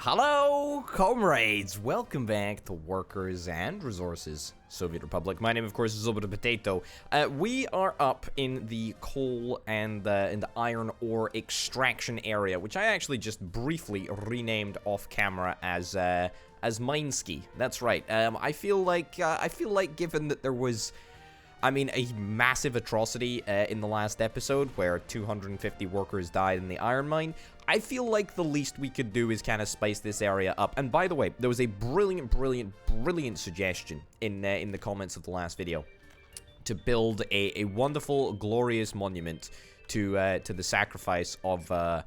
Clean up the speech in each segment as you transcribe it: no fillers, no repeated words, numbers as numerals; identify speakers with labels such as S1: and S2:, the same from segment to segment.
S1: Hello, comrades! Welcome back to Workers and Resources, Soviet Republic. My name, of course, is Zobba the Potato. We are up in the coal and in the iron ore extraction area, which I actually just briefly renamed off camera as Mineski. That's right. I feel like given that there was, a massive atrocity in the last episode where 250 workers died in the iron mine, I feel like the least we could do is kind of spice this area up. And by the way, there was a brilliant suggestion in the comments of the last video to build a wonderful, glorious monument to the sacrifice of the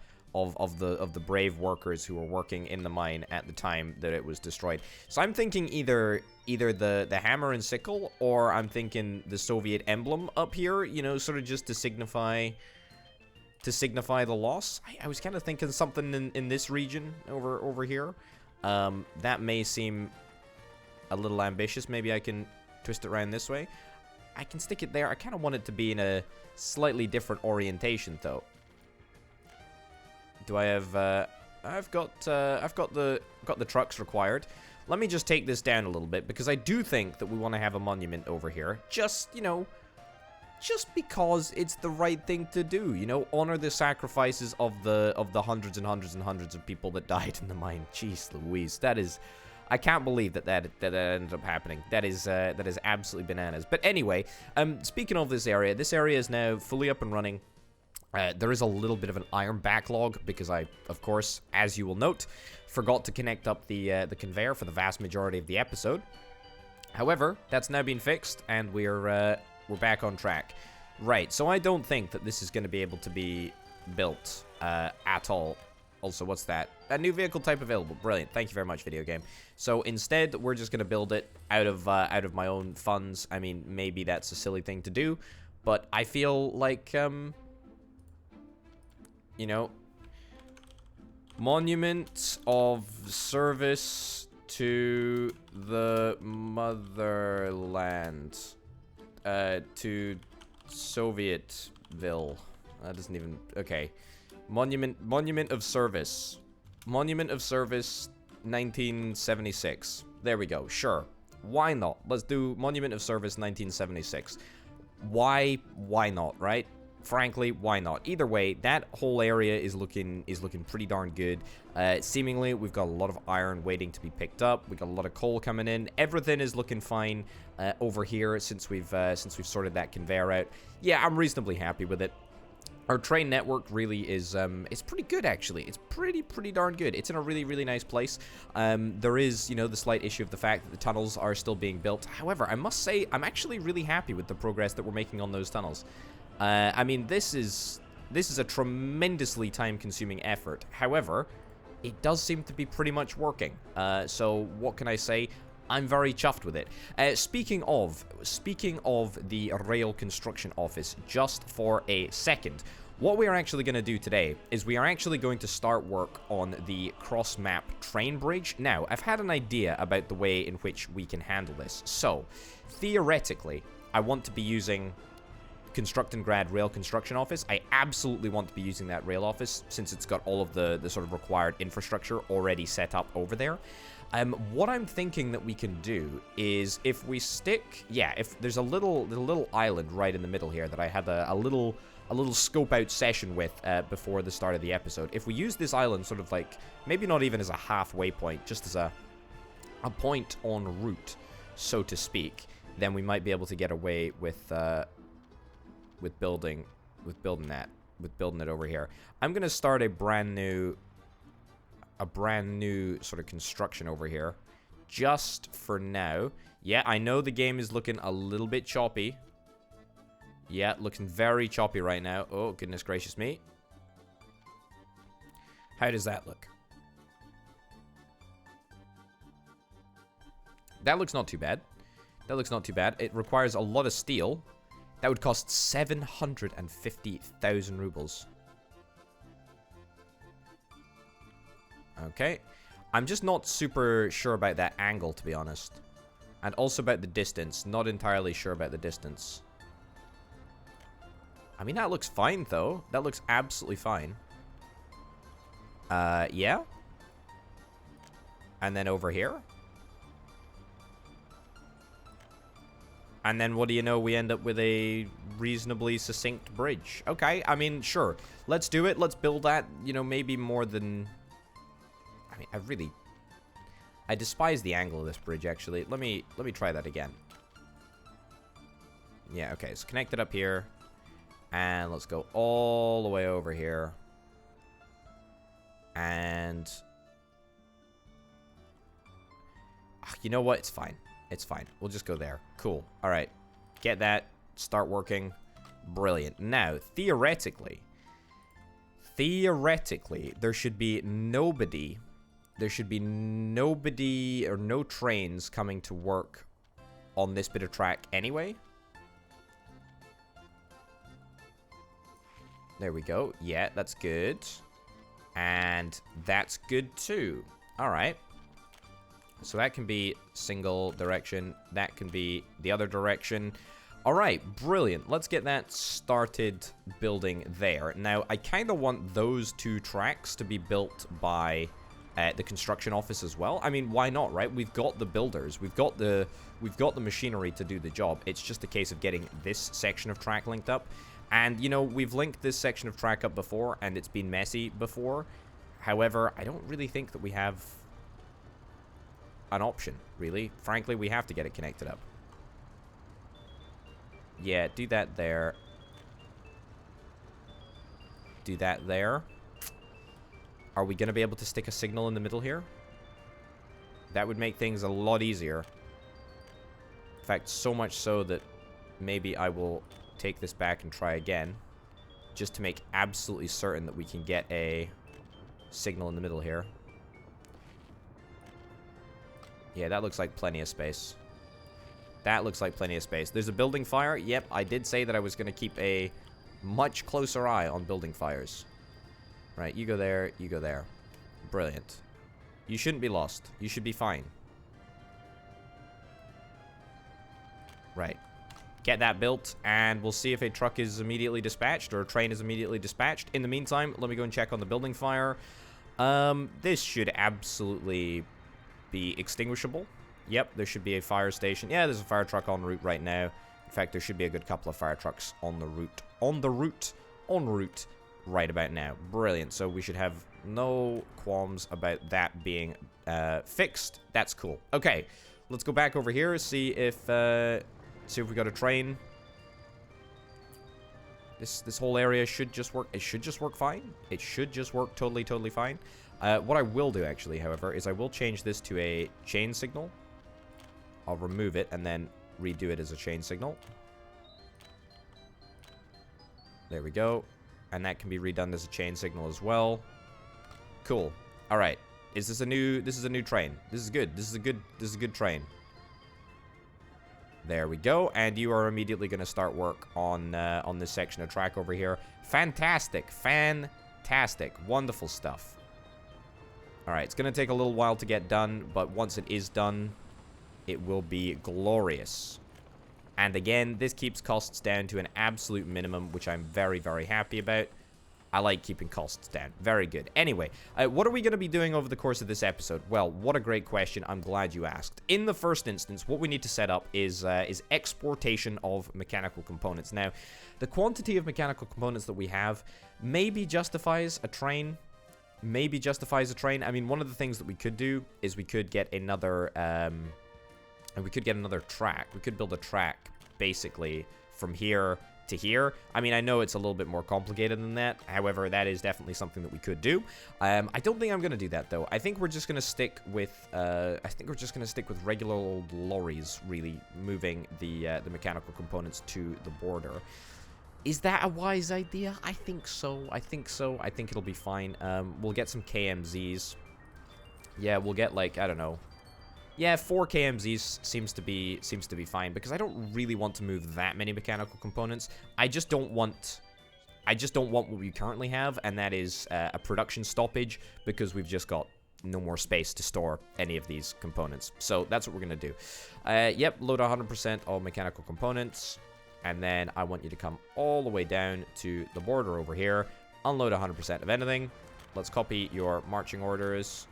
S1: brave workers who were working in the mine at the time that it was destroyed. So I'm thinking either the hammer and sickle, or I'm thinking the Soviet emblem up here, you know, sort of just to signify the loss. I was kind of thinking something in this region over here. That may seem a little ambitious. Maybe I can twist it around this way. I can stick it there. I kind of want it to be in a slightly different orientation, though. Do I have? I've got the trucks required. Let me just take this down a little bit, because I do think that we want to have a monument over here. Just, you know, just because it's the right thing to do. You know, honor the sacrifices of the hundreds and hundreds and hundreds of people that died in the mine. Jeez Louise, that is, I can't believe that ended up happening. That is absolutely bananas. But anyway, speaking of this area is now fully up and running. There is a little bit of an iron backlog because I, of course, as you will note, forgot to connect up the conveyor for the vast majority of the episode. However, that's now been fixed, and we're back on track. Right, so I don't think that this is going to be able to be built at all. Also, what's that? A new vehicle type available. Brilliant. Thank you very much, video game. So instead, we're just going to build it out of my own funds. I mean, maybe that's a silly thing to do, but I feel like you know, monument of service to the motherland, to Sovietville. That doesn't even, okay. Monument of service. Monument of service 1976. There we go, sure. Why not? Let's do Monument of Service 1976. Why not, right? Frankly, why not? Either way, that whole area is looking pretty darn good. Seemingly, we've got a lot of iron waiting to be picked up. We got a lot of coal coming in. Everything is looking fine over here since we've sorted that conveyor out. Yeah, I'm reasonably happy with it. Our train network really is it's pretty good, actually. It's pretty darn good. It's in a really nice place. There is, you know, the slight issue of the fact that the tunnels are still being built. However, I must say I'm actually really happy with the progress that we're making on those tunnels. I mean, this is a tremendously time-consuming effort. However, it does seem to be pretty much working. So what can I say? I'm very chuffed with it. Speaking of the rail construction office, just for a second, what we are actually going to do today is we are actually going to start work on the cross-map train bridge. Now, I've had an idea about the way in which we can handle this. So, theoretically, I want to be using Constructingrad Rail Construction Office. I absolutely want to be using that rail office since it's got all of the sort of required infrastructure already set up over there. What I'm thinking that we can do is if we stick, if there's a little island right in the middle here that I had a little scope out session with before the start of the episode. If we use this island sort of like, maybe not even as a halfway point, just as a point en route, so to speak, then we might be able to get away with building it over here. I'm gonna start a brand new sort of construction over here, just for now. Yeah, I know the game is looking a little bit choppy. Yeah, looking very choppy right now. Oh, goodness gracious me. How does that look? That looks not too bad. That looks not too bad. It requires a lot of steel. That would cost 750,000 rubles. Okay. I'm just not super sure about that angle, to be honest. And also about the distance. Not entirely sure about the distance. I mean, that looks fine, though. That looks absolutely fine. Yeah? And then over here. And then what do you know? We end up with a reasonably succinct bridge. Okay, I mean, sure. Let's do it. Let's build that, you know, maybe more than... I mean, I despise the angle of this bridge, actually. Let me try that again. Yeah, okay, so connect it up here. And let's go all the way over here. And... you know what? It's fine. It's fine. We'll just go there. Cool. All right. Get that. Start working. Brilliant. Now, theoretically, there should be nobody... There should be nobody or no trains coming to work on this bit of track anyway. There we go. Yeah, that's good. And that's good too. All right. So that can be single direction. That can be the other direction. All right, brilliant. Let's get that started building there. Now, I kind of want those two tracks to be built by the construction office as well. I mean, why not, right? We've got the builders. We've got the machinery to do the job. It's just a case of getting this section of track linked up. And, you know, we've linked this section of track up before, and it's been messy before. However, I don't really think that we have an option, really. Frankly, we have to get it connected up. Yeah, do that there. Do that there. Are we going to be able to stick a signal in the middle here? That would make things a lot easier. In fact, so much so that maybe I will take this back and try again. Just to make absolutely certain that we can get a signal in the middle here. Yeah, that looks like plenty of space. That looks like plenty of space. There's a building fire. Yep, I did say that I was going to keep a much closer eye on building fires. Right, you go there, you go there. Brilliant. You shouldn't be lost. You should be fine. Right. Get that built, and we'll see if a truck is immediately dispatched or a train is immediately dispatched. In the meantime, let me go and check on the building fire. This should absolutely be extinguishable. Yep, there should be a fire station. Yeah, there's a fire truck en route right now. In fact, there should be a good couple of fire trucks on the route. En route right about now. Brilliant. So we should have no qualms about that being fixed. That's cool. Okay, let's go back over here, see if we got a train. This whole area should just work. It should just work fine. It should just work totally fine. What I will do, actually, however, is I will change this to a chain signal. I'll remove it and then redo it as a chain signal. There we go. And that can be redone as a chain signal as well. Cool. All right. This is a new train. This is good. This is a good train. There we go. And you are immediately going to start work on this section of track over here. Fantastic. Fantastic. Wonderful stuff. All right. It's going to take a little while to get done, but once it is done, it will be glorious. And again, this keeps costs down to an absolute minimum, which I'm very happy about. I like keeping costs down. Very good. Anyway, what are we going to be doing over the course of this episode? Well, what a great question. I'm glad you asked. In the first instance, what we need to set up is exportation of mechanical components. Now, the quantity of mechanical components that we have maybe justifies a train. I mean, one of the things that we could do is we could get another... and we could get another track. We could build a track, basically, from here to here. I mean, I know it's a little bit more complicated than that. However, that is definitely something that we could do. I don't think I'm going to do that, though. I think we're just going to stick with... regular old lorries, really, moving the mechanical components to the border. Is that a wise idea? I think so. I think it'll be fine. We'll get some KMZs. Yeah, we'll get, like, I don't know. Yeah, 4 KMZs seems to be fine, because I don't really want to move that many mechanical components. I just don't want what we currently have, and that is a production stoppage, because we've just got no more space to store any of these components. So that's what we're gonna do. Yep, load 100% of mechanical components, and then I want you to come all the way down to the border over here, unload 100% of anything. Let's copy your marching orders.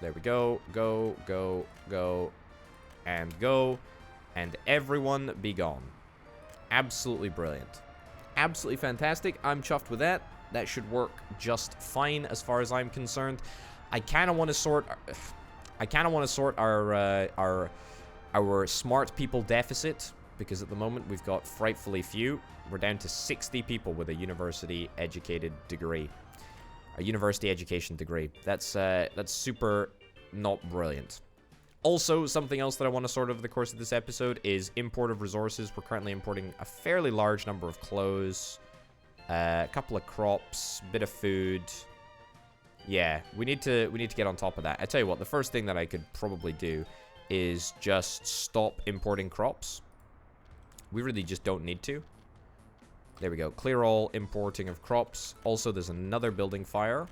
S1: There we go. Go, go, go, and go. And everyone be gone. Absolutely brilliant. Absolutely fantastic. I'm chuffed with that. That should work just fine as far as I'm concerned. I kind of want to sort... our smart people deficit, because at the moment we've got frightfully few. We're down to 60 people with a university-educated degree. A university education degree. That's super not brilliant. Also, something else that I want to sort over the course of this episode is import of resources. We're currently importing a fairly large number of clothes, a couple of crops, a bit of food. Yeah, we need to get on top of that. I tell you what, the first thing that I could probably do is just stop importing crops. We really just don't need to. There we go. Clear all importing of crops. Also, there's another building fire.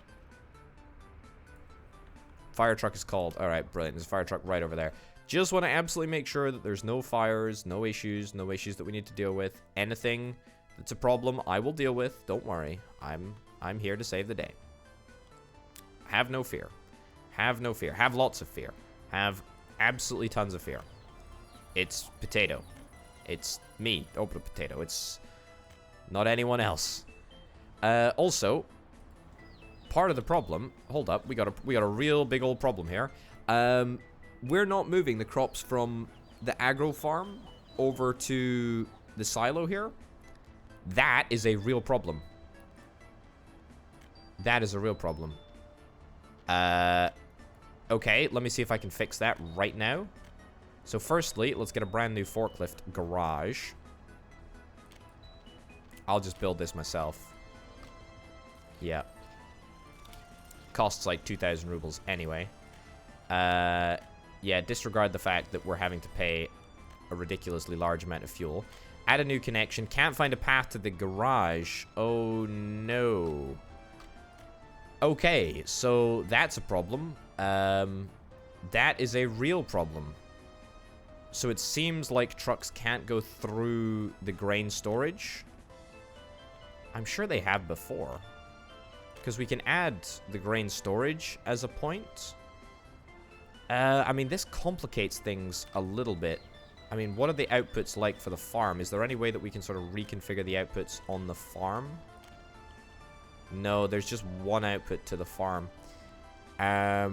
S1: Fire truck is called. All right, brilliant. There's a fire truck right over there. Just want to absolutely make sure that there's no fires, no issues that we need to deal with. Anything that's a problem, I will deal with. Don't worry. I'm here to save the day. Have no fear. Have no fear. Have lots of fear. Have absolutely tons of fear. It's potato. It's me, Open Potato. It's not anyone else. Also, part of the problem... Hold up, we got a real big old problem here. We're not moving the crops from the agro farm over to the silo here. That is a real problem. That is a real problem. Okay, let me see if I can fix that right now. So firstly, let's get a brand new forklift garage. I'll just build this myself. Yeah. Costs like 2,000 rubles anyway. Yeah, disregard the fact that we're having to pay a ridiculously large amount of fuel. Add a new connection. Can't find a path to the garage. Oh, no. Okay, so that's a problem. That is a real problem. So it seems like trucks can't go through the grain storage. I'm sure they have before. Because we can add the grain storage as a point. I mean, this complicates things a little bit. I mean, what are the outputs like for the farm? Is there any way that we can sort of reconfigure the outputs on the farm? No, there's just one output to the farm. I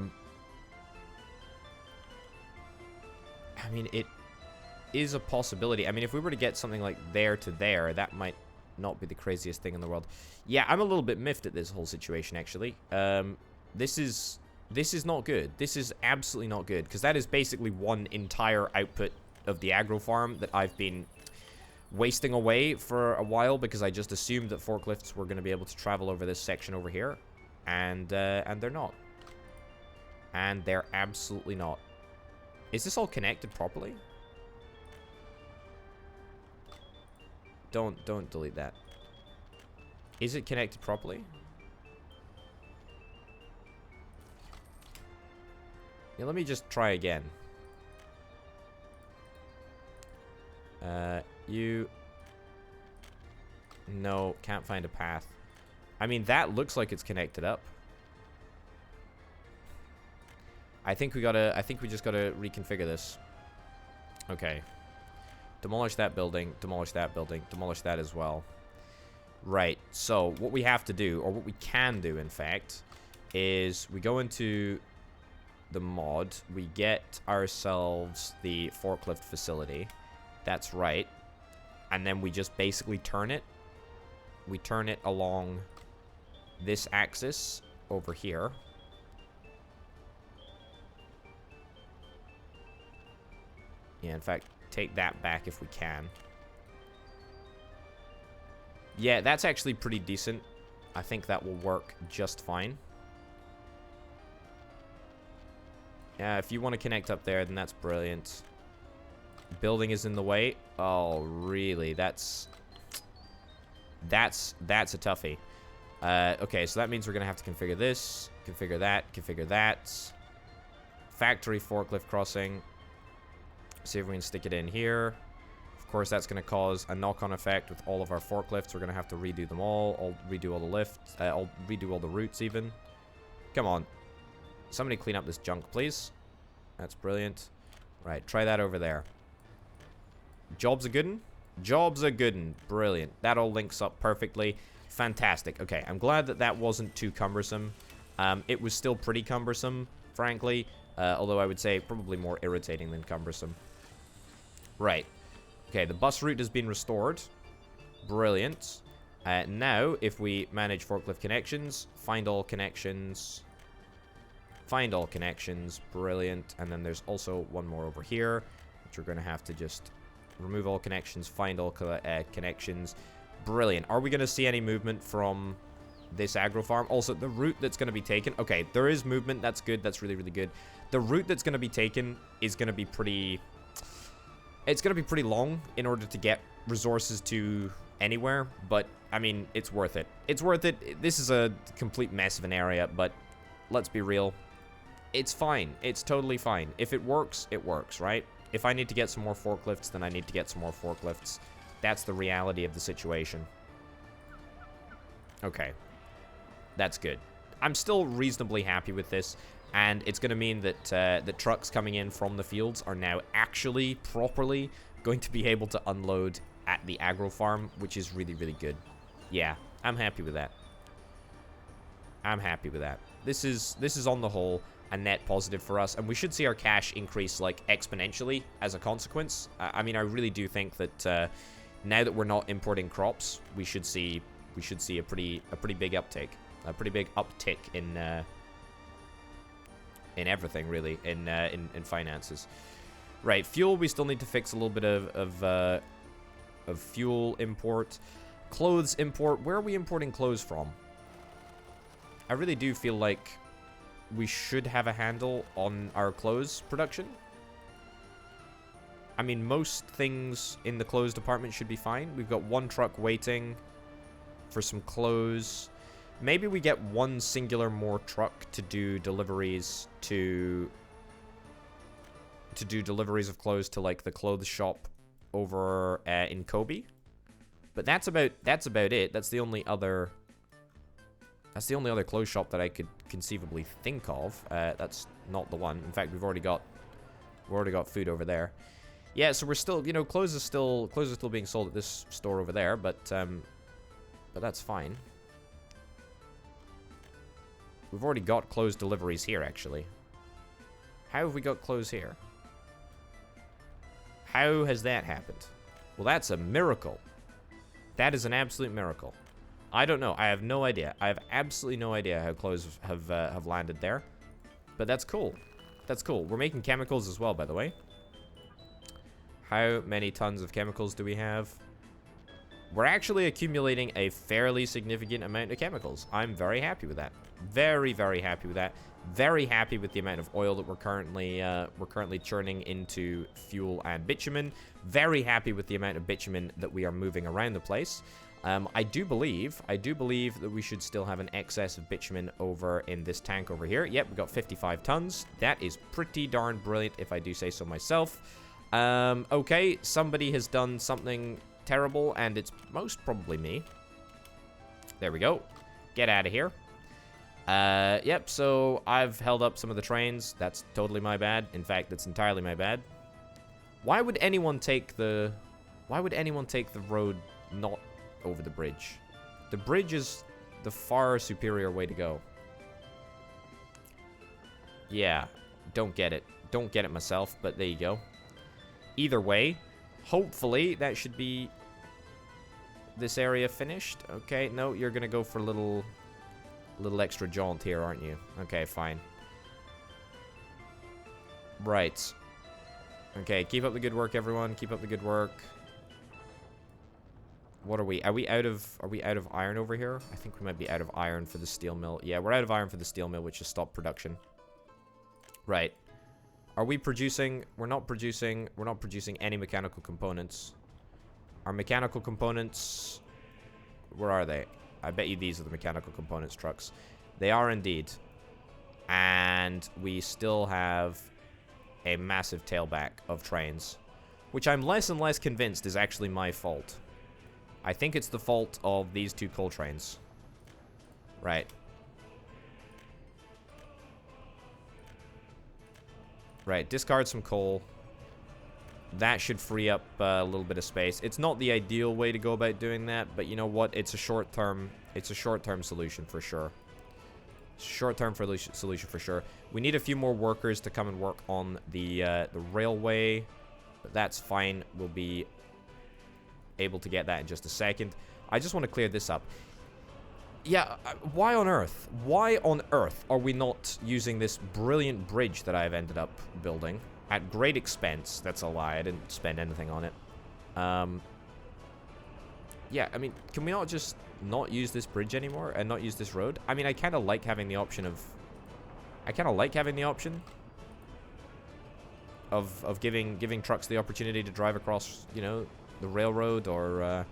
S1: mean, it is a possibility. I mean, if we were to get something like there to there, that might not be the craziest thing in the world. Yeah, I'm a little bit miffed at this whole situation, actually. This is not good. This is absolutely not good, because that is basically one entire output of the agro farm that I've been wasting away for a while, because I just assumed that forklifts were going to be able to travel over this section over here, and they're not. And they're absolutely not. Is this all connected properly? Don't delete that. Is it connected properly? Yeah, let me just try again. No, can't find a path. I mean, that looks like it's connected up. I think we just gotta reconfigure this. Okay. Demolish that building, demolish that building, demolish that as well. Right, so what we have to do, or what we can do, in fact, is we go into the mod, we get ourselves the forklift facility. That's right. And then we just basically turn it. We turn it along this axis over here. Yeah, in fact, take that back if we can. Yeah, that's actually pretty decent. I think that will work just fine. Yeah, if you want to connect up there, then that's brilliant. Building is in the way. Oh, really? That's a toughie. Okay, so that means we're going to have to configure this, configure that. Factory forklift crossing. See if we can stick it in here. Of course, that's going to cause a knock-on effect with all of our forklifts. We're going to have to redo them all. Redo all the lifts. I'll redo all the routes even. Come on. Somebody clean up this junk, please. That's brilliant. Right, try that over there. Jobs are goodin'? Jobs are goodin'. Brilliant. That all links up perfectly. Fantastic. Okay, I'm glad that that wasn't too cumbersome. It was still pretty cumbersome, frankly. Although I would say probably more irritating than cumbersome. Right. Okay, the bus route has been restored. Brilliant. Now, if we manage forklift connections, find all connections. Find all connections. Brilliant. And then there's also one more over here, which we're going to have to just remove all connections, find all connections. Brilliant. Are we going to see any movement from this agro farm? Also, the route that's going to be taken. Okay, there is movement. That's good. That's really, really good. The route that's going to be taken is going to be pretty... It's going to be pretty long in order to get resources to anywhere. But, I mean, it's worth it. It's worth it. This is a complete mess of an area, but let's be real. It's fine. It's totally fine. If it works, right? If I need to get some more forklifts, then I need to get some more forklifts. That's the reality of the situation. Okay. That's good. I'm still reasonably happy with this, and it's going to mean that the trucks coming in from the fields are now actually properly going to be able to unload at the agro farm, which is really, really good. Yeah, I'm happy with that. I'm happy with that. This is on the whole a net positive for us, and we should see our cash increase like exponentially as a consequence. I mean, I really do think that now that we're not importing crops, we should see a pretty big uptake, a pretty big uptick in everything really, in finances. Right, fuel, we still need to fix a little bit of fuel import, clothes import. Where are we importing clothes from? I really do feel like we should have a handle on our clothes production. I mean, most things in the clothes department should be fine. We've got one truck waiting for some clothes. Maybe we get one singular more truck to do deliveries of clothes to like the clothes shop over in Kobe. But that's about it. That's the only other clothes shop that I could conceivably think of. That's not the one. In fact, we've already got food over there. Yeah, so we're still, you know, clothes are still being sold at this store over there, but that's fine. We've already got clothes deliveries here, actually. How have we got clothes here? How has that happened? Well, that's a miracle. That is an absolute miracle. I don't know. I have no idea. I have absolutely no idea how clothes have landed there. But that's cool. That's cool. We're making chemicals as well, by the way. How many tons of chemicals do we have? We're actually accumulating a fairly significant amount of chemicals. I'm very happy with that. Very, very happy with that. Very happy with the amount of oil that we're currently churning into fuel and bitumen. Very happy with the amount of bitumen that we are moving around the place. I do believe that we should still have an excess of bitumen over in this tank over here. Yep, we've got 55 tons. That is pretty darn brilliant, if I do say so myself. Okay, somebody has done something terrible, and it's most probably me. There we go. Get out of here. Yep, so I've held up some of the trains. That's totally my bad. In fact, that's entirely my bad. Why would anyone take the road not over the bridge? The bridge is the far superior way to go. Yeah, don't get it. Don't get it myself, but there you go. Either way, hopefully that should be this area finished. Okay, no, you're gonna go for a little extra jaunt here, aren't you? Okay, fine. Right. Okay, keep up the good work, everyone. Keep up the good work. What are we? Are we out of iron over here? I think we might be out of iron for the steel mill. Yeah, we're out of iron for the steel mill, which has stopped production. Right. Are we producing? We're not producing any mechanical components. Our mechanical components, where are they? I bet you these are the mechanical components trucks. They are indeed. And we still have a massive tailback of trains, which I'm less and less convinced is actually my fault. I think it's the fault of these two coal trains. Right. Right, discard some coal. That should free up a little bit of space. It's not the ideal way to go about doing that, but you know what? It's a short-term solution for sure. Short-term solution for sure. We need a few more workers to come and work on the railway, but that's fine. We'll be able to get that in just a second. I just want to clear this up. Yeah, why on earth? Why on earth are we not using this brilliant bridge that I've ended up building? At great expense. That's a lie. I didn't spend anything on it. Yeah, I mean, can we not just not use this bridge anymore and not use this road? I mean, I kind of like having the option of... of giving trucks the opportunity to drive across, you know, the railroad or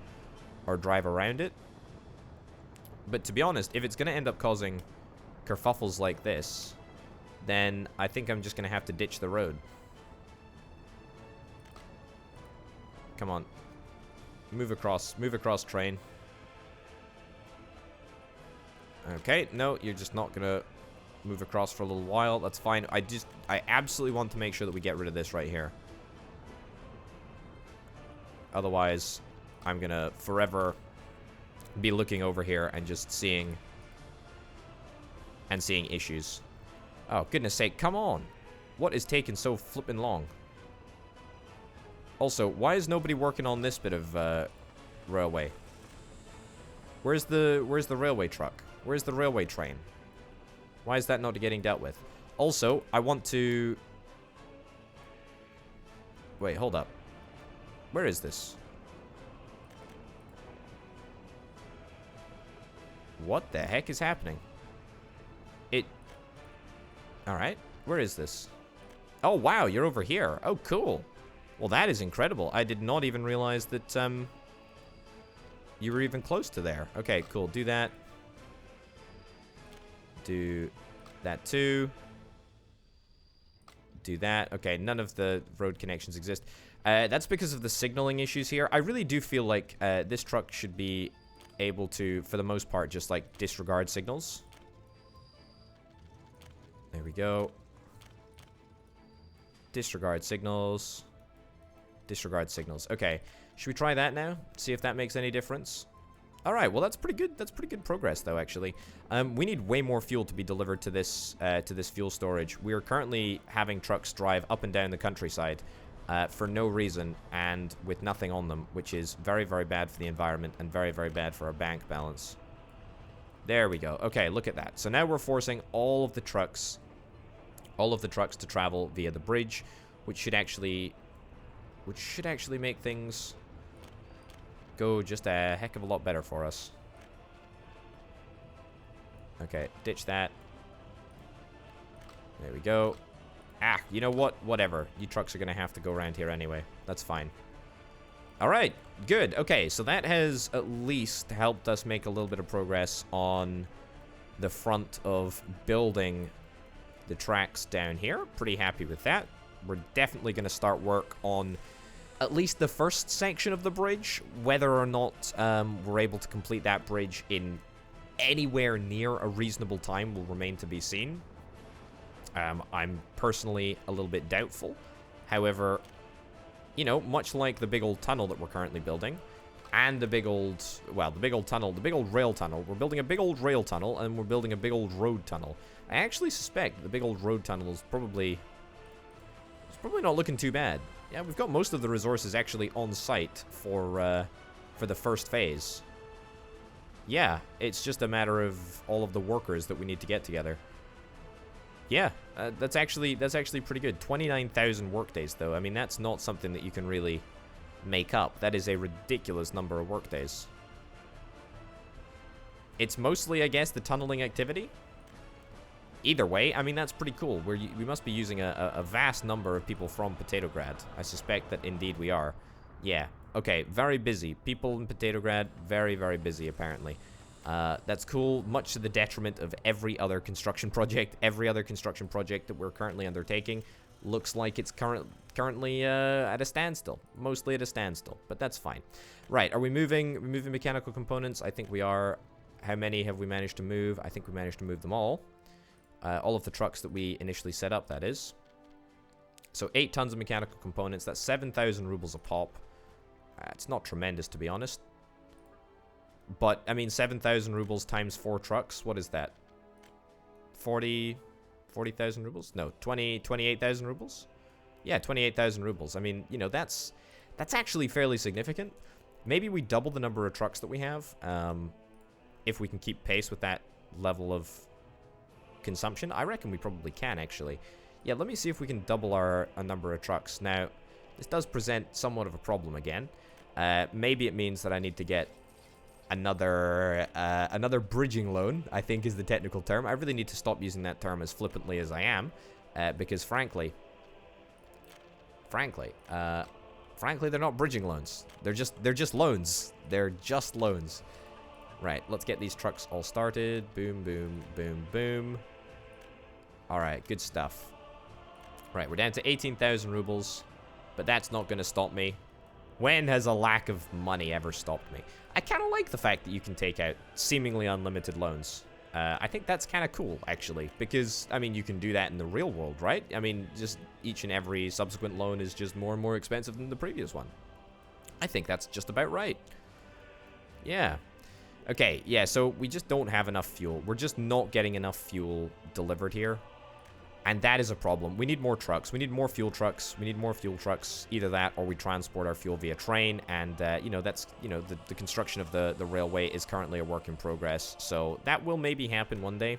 S1: drive around it. But to be honest, if it's going to end up causing kerfuffles like this, then I think I'm just going to have to ditch the road. Come on. Move across, train. Okay, no, you're just not gonna move across for a little while. That's fine. I absolutely want to make sure that we get rid of this right here. Otherwise, I'm gonna forever be looking over here and just seeing issues. Oh, goodness sake, come on. What is taking so flippin' long? Also, why is nobody working on this bit of railway? Where's the railway truck? Where's the railway train? Why is that not getting dealt with? Also, I want to... Wait, hold up. Where is this? What the heck is happening? Alright, where is this? Oh, wow, you're over here. Oh, cool. Well, that is incredible. I did not even realize that, you were even close to there. Okay, cool. Do that. Do that too. Do that. Okay, none of the road connections exist. That's because of the signaling issues here. I really do feel like this truck should be able to, for the most part, just like disregard signals. There we go. Disregard signals. Disregard signals. Okay. Should we try that now? See if that makes any difference? Alright, well that's pretty good. That's pretty good progress though, actually. We need way more fuel to be delivered to this fuel storage. We are currently having trucks drive up and down the countryside for no reason and with nothing on them, which is very, very bad for the environment and very, very bad for our bank balance. There we go. Okay, look at that. So now we're forcing all of the trucks to travel via the bridge, which should actually make things go just a heck of a lot better for us. Okay, ditch that. There we go. Ah, you know what? Whatever. You trucks are going to have to go around here anyway. That's fine. Alright, good. Okay, so that has at least helped us make a little bit of progress on the front of building the tracks down here. Pretty happy with that. We're definitely going to start work on at least the first section of the bridge. Whether or not we're able to complete that bridge in anywhere near a reasonable time will remain to be seen. I'm personally a little bit doubtful. However, you know, much like the big old tunnel that we're currently building, and the big old rail tunnel. We're building a big old rail tunnel, and we're building a big old road tunnel. I actually suspect the big old road tunnel is probably not looking too bad. Yeah, we've got most of the resources actually on site for the first phase. Yeah, it's just a matter of all of the workers that we need to get together. Yeah, that's actually pretty good. 29,000 workdays, though. I mean, that's not something that you can really make up. That is a ridiculous number of workdays. It's mostly, I guess, the tunneling activity. Either way, I mean, that's pretty cool. We must be using a vast number of people from Potatograd. I suspect that indeed we are. Yeah. Okay, very busy. People in Potatograd, very, very busy, apparently. That's cool, much to the detriment of every other construction project. Every other construction project that we're currently undertaking looks like it's currently at a standstill. Mostly at a standstill, but that's fine. Right, are we moving mechanical components? I think we are. How many have we managed to move? I think we managed to move them all. All of the trucks that we initially set up, that is. So 8 tons of mechanical components. That's 7,000 rubles a pop. It's not tremendous, to be honest. But, I mean, 7,000 rubles times 4 trucks. What is that? 40,000 rubles? No, 28,000 rubles? Yeah, 28,000 rubles. I mean, you know, that's actually fairly significant. Maybe we double the number of trucks that we have. If we can keep pace with that level of consumption. I reckon we probably can, actually. Yeah, let me see if we can double our number of trucks. Now, this does present somewhat of a problem again. Maybe it means that I need to get another bridging loan, I think is the technical term. I really need to stop using that term as flippantly as I am, because frankly, they're not bridging loans. They're just loans. They're just loans. Right, let's get these trucks all started. Boom, boom, boom, boom. All right, good stuff. Right, we're down to 18,000 rubles, but that's not going to stop me. When has a lack of money ever stopped me? I kind of like the fact that you can take out seemingly unlimited loans. I think that's kind of cool, actually, because, I mean, you can do that in the real world, right? I mean, just each and every subsequent loan is just more and more expensive than the previous one. I think that's just about right. Yeah. Okay, yeah, so we just don't have enough fuel. We're just not getting enough fuel delivered here. And that is a problem. We need more trucks. We need more fuel trucks. We need more fuel trucks. Either that or we transport our fuel via train. And, you know, that's, you know, the construction of the railway is currently a work in progress. So that will maybe happen one day.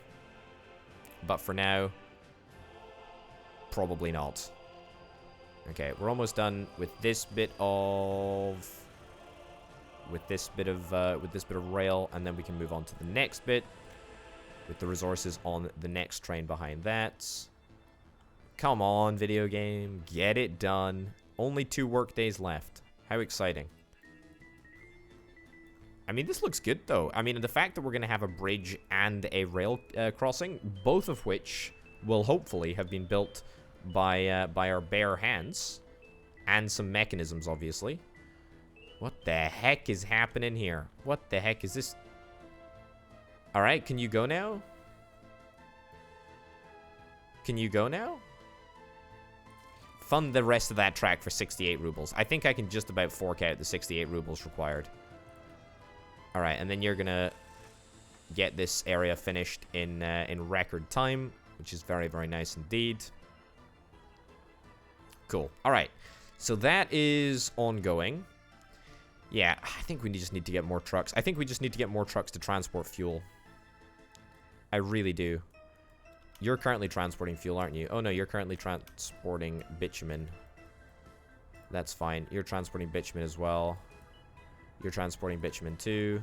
S1: But for now, probably not. Okay, we're almost done with this bit of... With this bit of rail. And then we can move on to the next bit. With the resources on the next train behind that. Come on, video game. Get it done. Only 2 work days left. How exciting. I mean, this looks good, though. I mean, the fact that we're going to have a bridge and a rail crossing, both of which will hopefully have been built by our bare hands. And some mechanisms, obviously. What the heck is happening here? What the heck is this? Alright, can you go now? Can you go now? Fund the rest of that track for 68 rubles. I think I can just about fork out the 68 rubles required. Alright, and then you're gonna get this area finished in record time, which is very, very nice indeed. Cool. Alright, so that is ongoing. Yeah, I think we just need to get more trucks. I think we just need to get more trucks to transport fuel. I really do. You're currently transporting fuel, aren't you? Oh, no, you're currently transporting bitumen. That's fine. You're transporting bitumen as well. You're transporting bitumen too.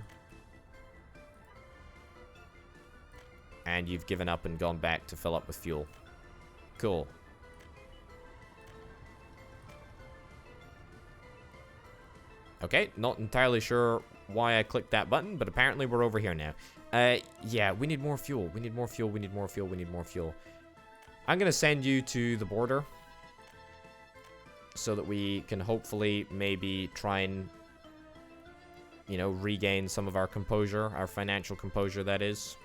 S1: And you've given up and gone back to fill up with fuel. Cool. Okay, not entirely sure why I clicked that button, but apparently we're over here now. Yeah, we need more fuel. We need more fuel. We need more fuel. We need more fuel. I'm going to send you to the border so that we can hopefully maybe try and, you know, regain some of our composure, our financial composure, that is.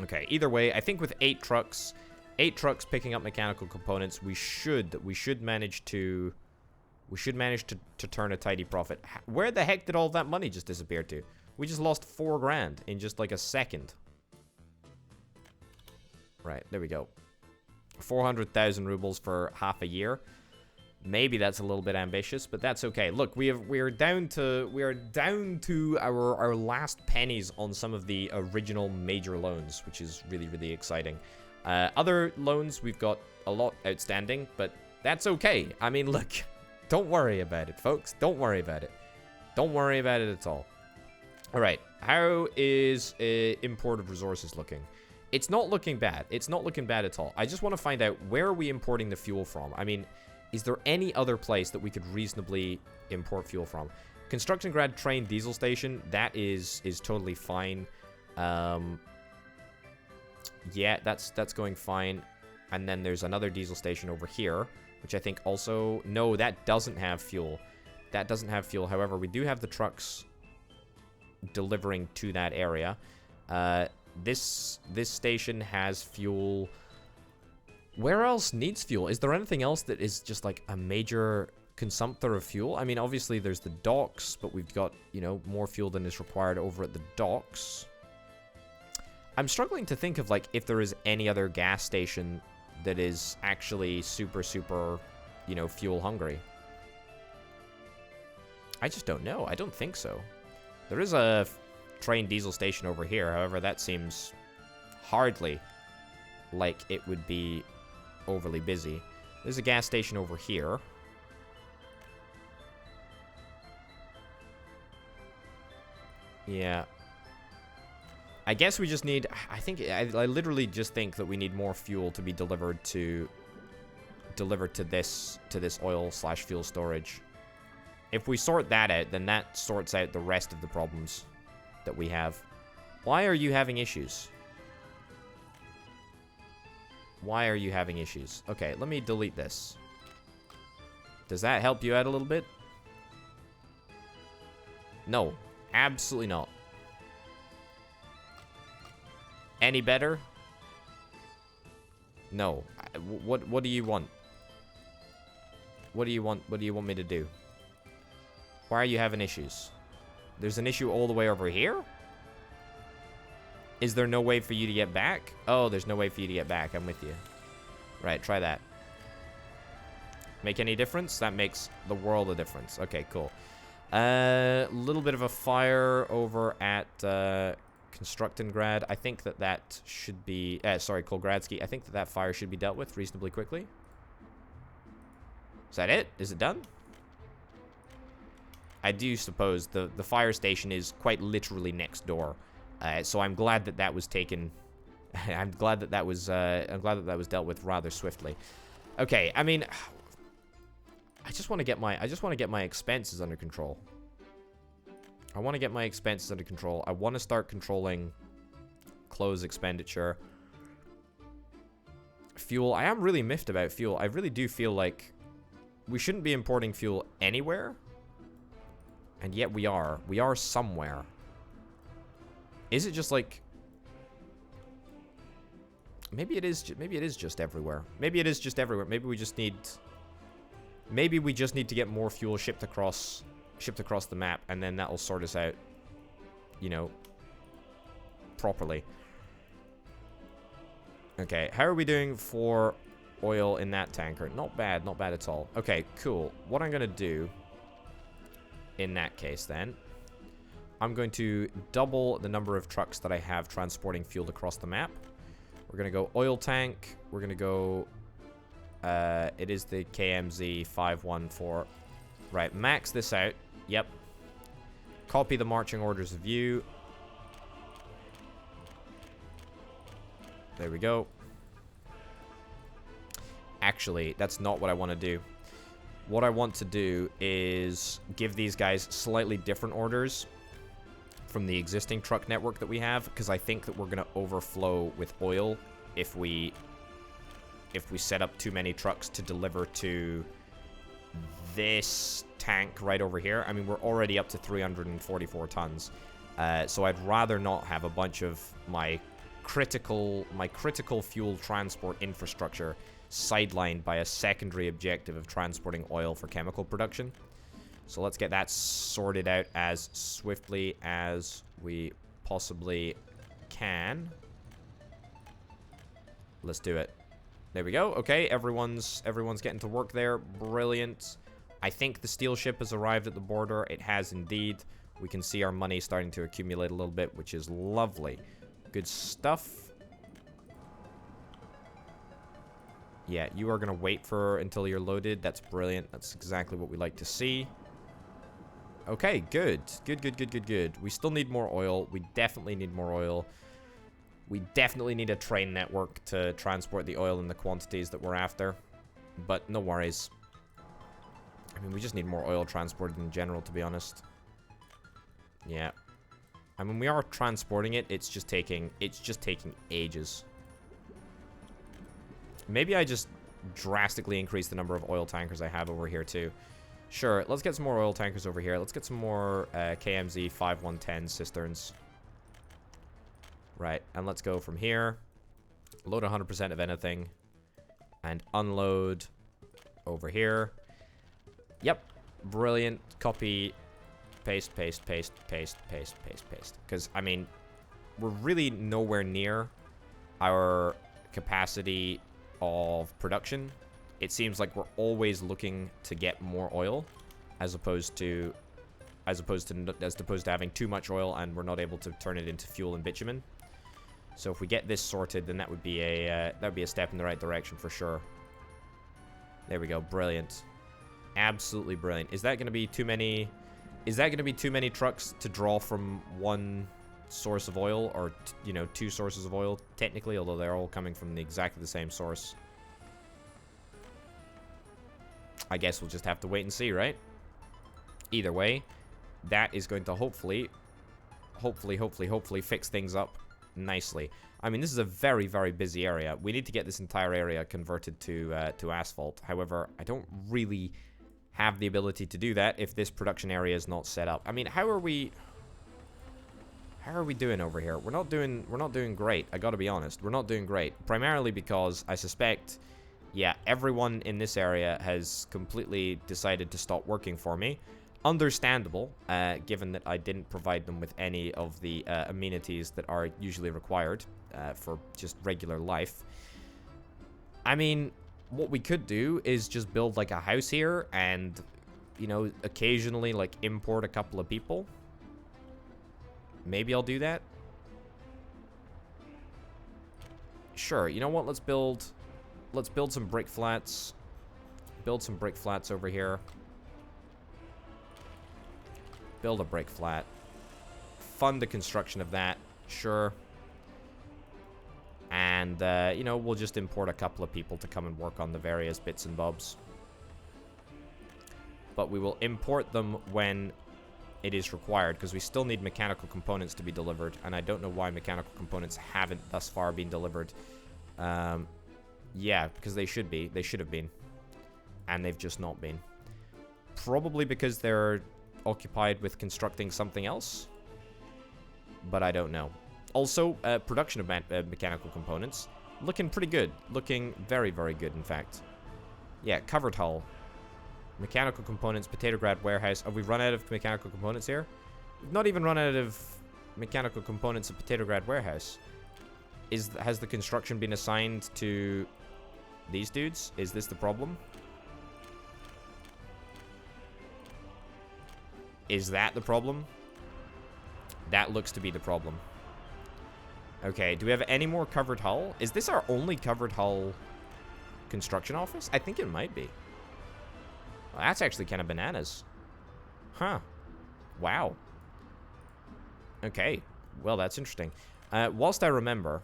S1: Okay, either way, I think with 8 trucks picking up mechanical components, we should manage to turn a tidy profit. Where the heck did all that money just disappear to? We just lost 4 grand in just like a second. Right, there we go. 400,000 rubles for half a year. Maybe that's a little bit ambitious, but that's okay. Look, we are down to our last pennies on some of the original major loans, which is really, really exciting. Other loans, we've got a lot outstanding, but that's okay. I mean, look, don't worry about it, folks. Don't worry about it. Don't worry about it at all. All right, how is import of resources looking? It's not looking bad. It's not looking bad at all. I just want to find out, where are we importing the fuel from? I mean, is there any other place that we could reasonably import fuel from? Construction Grad Train Diesel Station, that is totally fine. Yeah, that's going fine. And then there's another diesel station over here, which I think also... No, that doesn't have fuel. That doesn't have fuel. However, we do have the trucks delivering to that area. This station has fuel Where else needs fuel? Is there anything else that is just like a major consumptor of fuel? I mean, obviously there's the docks, but we've got, you know, more fuel than is required over at the docks. I'm struggling to think of, like, if there is any other gas station that is actually super, you know, fuel hungry. I just don't know. I don't think so. There is a train diesel station over here. However, that seems hardly like it would be overly busy. There's a gas station over here. Yeah. I guess we just need... I literally just think that we need more fuel to be delivered to this oil/fuel storage. If we sort that out, then that sorts out the rest of the problems that we have. Why are you having issues? Why are you having issues? Okay, let me delete this. Does that help you out a little bit? No, absolutely not. Any better? No. What do you want? What do you want? What do you want me to do? Why are you having issues? There's an issue all the way over here? Is there no way for you to get back? Oh, there's no way for you to get back. I'm with you. Right, try that. Make any difference? That makes the world of difference. Okay, cool. Little bit of a fire over at Constructingrad. I think that should be... sorry, Kolgradsky. I think that fire should be dealt with reasonably quickly. Is that it? Is it done? I do suppose the fire station is quite literally next door. So I'm glad that was taken. I'm glad that was dealt with rather swiftly. Okay, I mean, I just want to get my expenses under control. I want to get my expenses under control. I want to start controlling clothes expenditure. Fuel. I am really miffed about fuel. I really do feel like we shouldn't be importing fuel anywhere. And yet we are. We are somewhere. Is it just like... Maybe it is just everywhere. Maybe it is just everywhere. Maybe we just need to get more fuel shipped across the map, and then that'll sort us out, you know, properly. Okay, how are we doing for oil in that tanker? Not bad at all. Okay, cool. What I'm gonna do in that case then, I'm going to double the number of trucks that I have transporting fuel across the map. We're gonna go oil tank. We're gonna go, it is the KMZ 514. Right, max this out. Yep. Copy the marching orders of view. There we go. Actually, that's not what I want to do. What I want to do is give these guys slightly different orders from the existing truck network that we have, because I think that we're going to overflow with oil if we set up too many trucks to deliver to this tank right over here. I mean, we're already up to 344 tons. So I'd rather not have a bunch of my critical fuel transport infrastructure sidelined by a secondary objective of transporting oil for chemical production. So let's get that sorted out as swiftly as we possibly can. Let's do it. There we go. Okay, everyone's getting to work there. Brilliant. I think the steel ship has arrived at the border. It has indeed. We can see our money starting to accumulate a little bit, which is lovely. Good stuff. Yeah, you are going to wait until you're loaded. That's brilliant. That's exactly what we like to see. Okay, good. Good. We still need more oil. We definitely need more oil. We definitely need a train network to transport the oil in the quantities that we're after. But no worries. I mean, we just need more oil transported in general, to be honest. Yeah. I mean, we are transporting it. It's just taking ages. Maybe I just drastically increase the number of oil tankers I have over here, too. Sure, let's get some more oil tankers over here. Let's get some more KMZ 5110 cisterns. Right, and let's go from here. Load 100% of anything. And unload over here. Yep. Brilliant. Copy. Paste, paste, paste, paste, paste, paste, paste. Because, I mean, we're really nowhere near our capacity of production. It seems like we're always looking to get more oil, as opposed to having too much oil and we're not able to turn it into fuel and bitumen. So if we get this sorted, then that would be a step in the right direction for sure. There we go. Brilliant. Absolutely brilliant. Is that going to be too many? Is that going to be too many trucks to draw from one source of oil, or you know, two sources of oil technically, although they're all coming from exactly the same source? I guess we'll just have to wait and see, right? Either way, that is going to hopefully fix things up nicely. I mean, this is a very, very busy area. We need to get this entire area converted to asphalt. However, I don't really have the ability to do that if this production area is not set up. I mean, how are we doing over here? We're not doing great. I gotta be honest. We're not doing great. Primarily because I suspect, yeah, everyone in this area has completely decided to stop working for me. Understandable, given that I didn't provide them with any of the amenities that are usually required for just regular life. I mean, what we could do is just build like a house here and, you know, occasionally like import a couple of people. Maybe I'll do that. Sure, you know what? Let's build some brick flats. Build some brick flats over here. Build a brick flat. Fund the construction of that. Sure. And, you know, we'll just import a couple of people to come and work on the various bits and bobs. But we will import them when it is required, because we still need mechanical components to be delivered, and I don't know why mechanical components haven't thus far been delivered. Yeah, because they should be. They should have been. And they've just not been. Probably because they're occupied with constructing something else. But I don't know. Also, production of mechanical components. Looking pretty good. Looking very, very good, in fact. Yeah, covered hull. Mechanical components, Potatograd warehouse. Have we run out of mechanical components here? We've not even run out of mechanical components at Potatograd warehouse. Has the construction been assigned to these dudes? Is this the problem? Is that the problem? That looks to be the problem. Okay, do we have any more covered hull? Is this our only covered hull construction office? I think it might be. Well, that's actually kind of bananas. Huh. Wow. Okay. Well, that's interesting. Whilst I remember,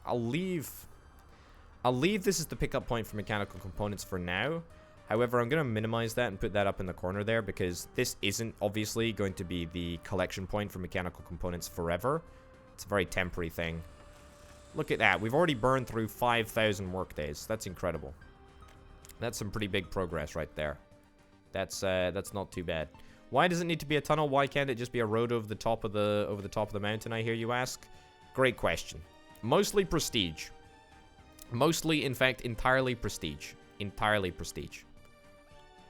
S1: I'll leave this as the pickup point for mechanical components for now. However, I'm going to minimize that and put that up in the corner there, because this isn't obviously going to be the collection point for mechanical components forever. It's a very temporary thing. Look at that. We've already burned through 5,000 workdays. That's incredible. That's some pretty big progress right there. That's not too bad. Why does it need to be a tunnel? Why can't it just be a road over the top of the mountain, I hear you ask? Great question. Mostly prestige. Mostly, in fact, entirely prestige. Entirely prestige.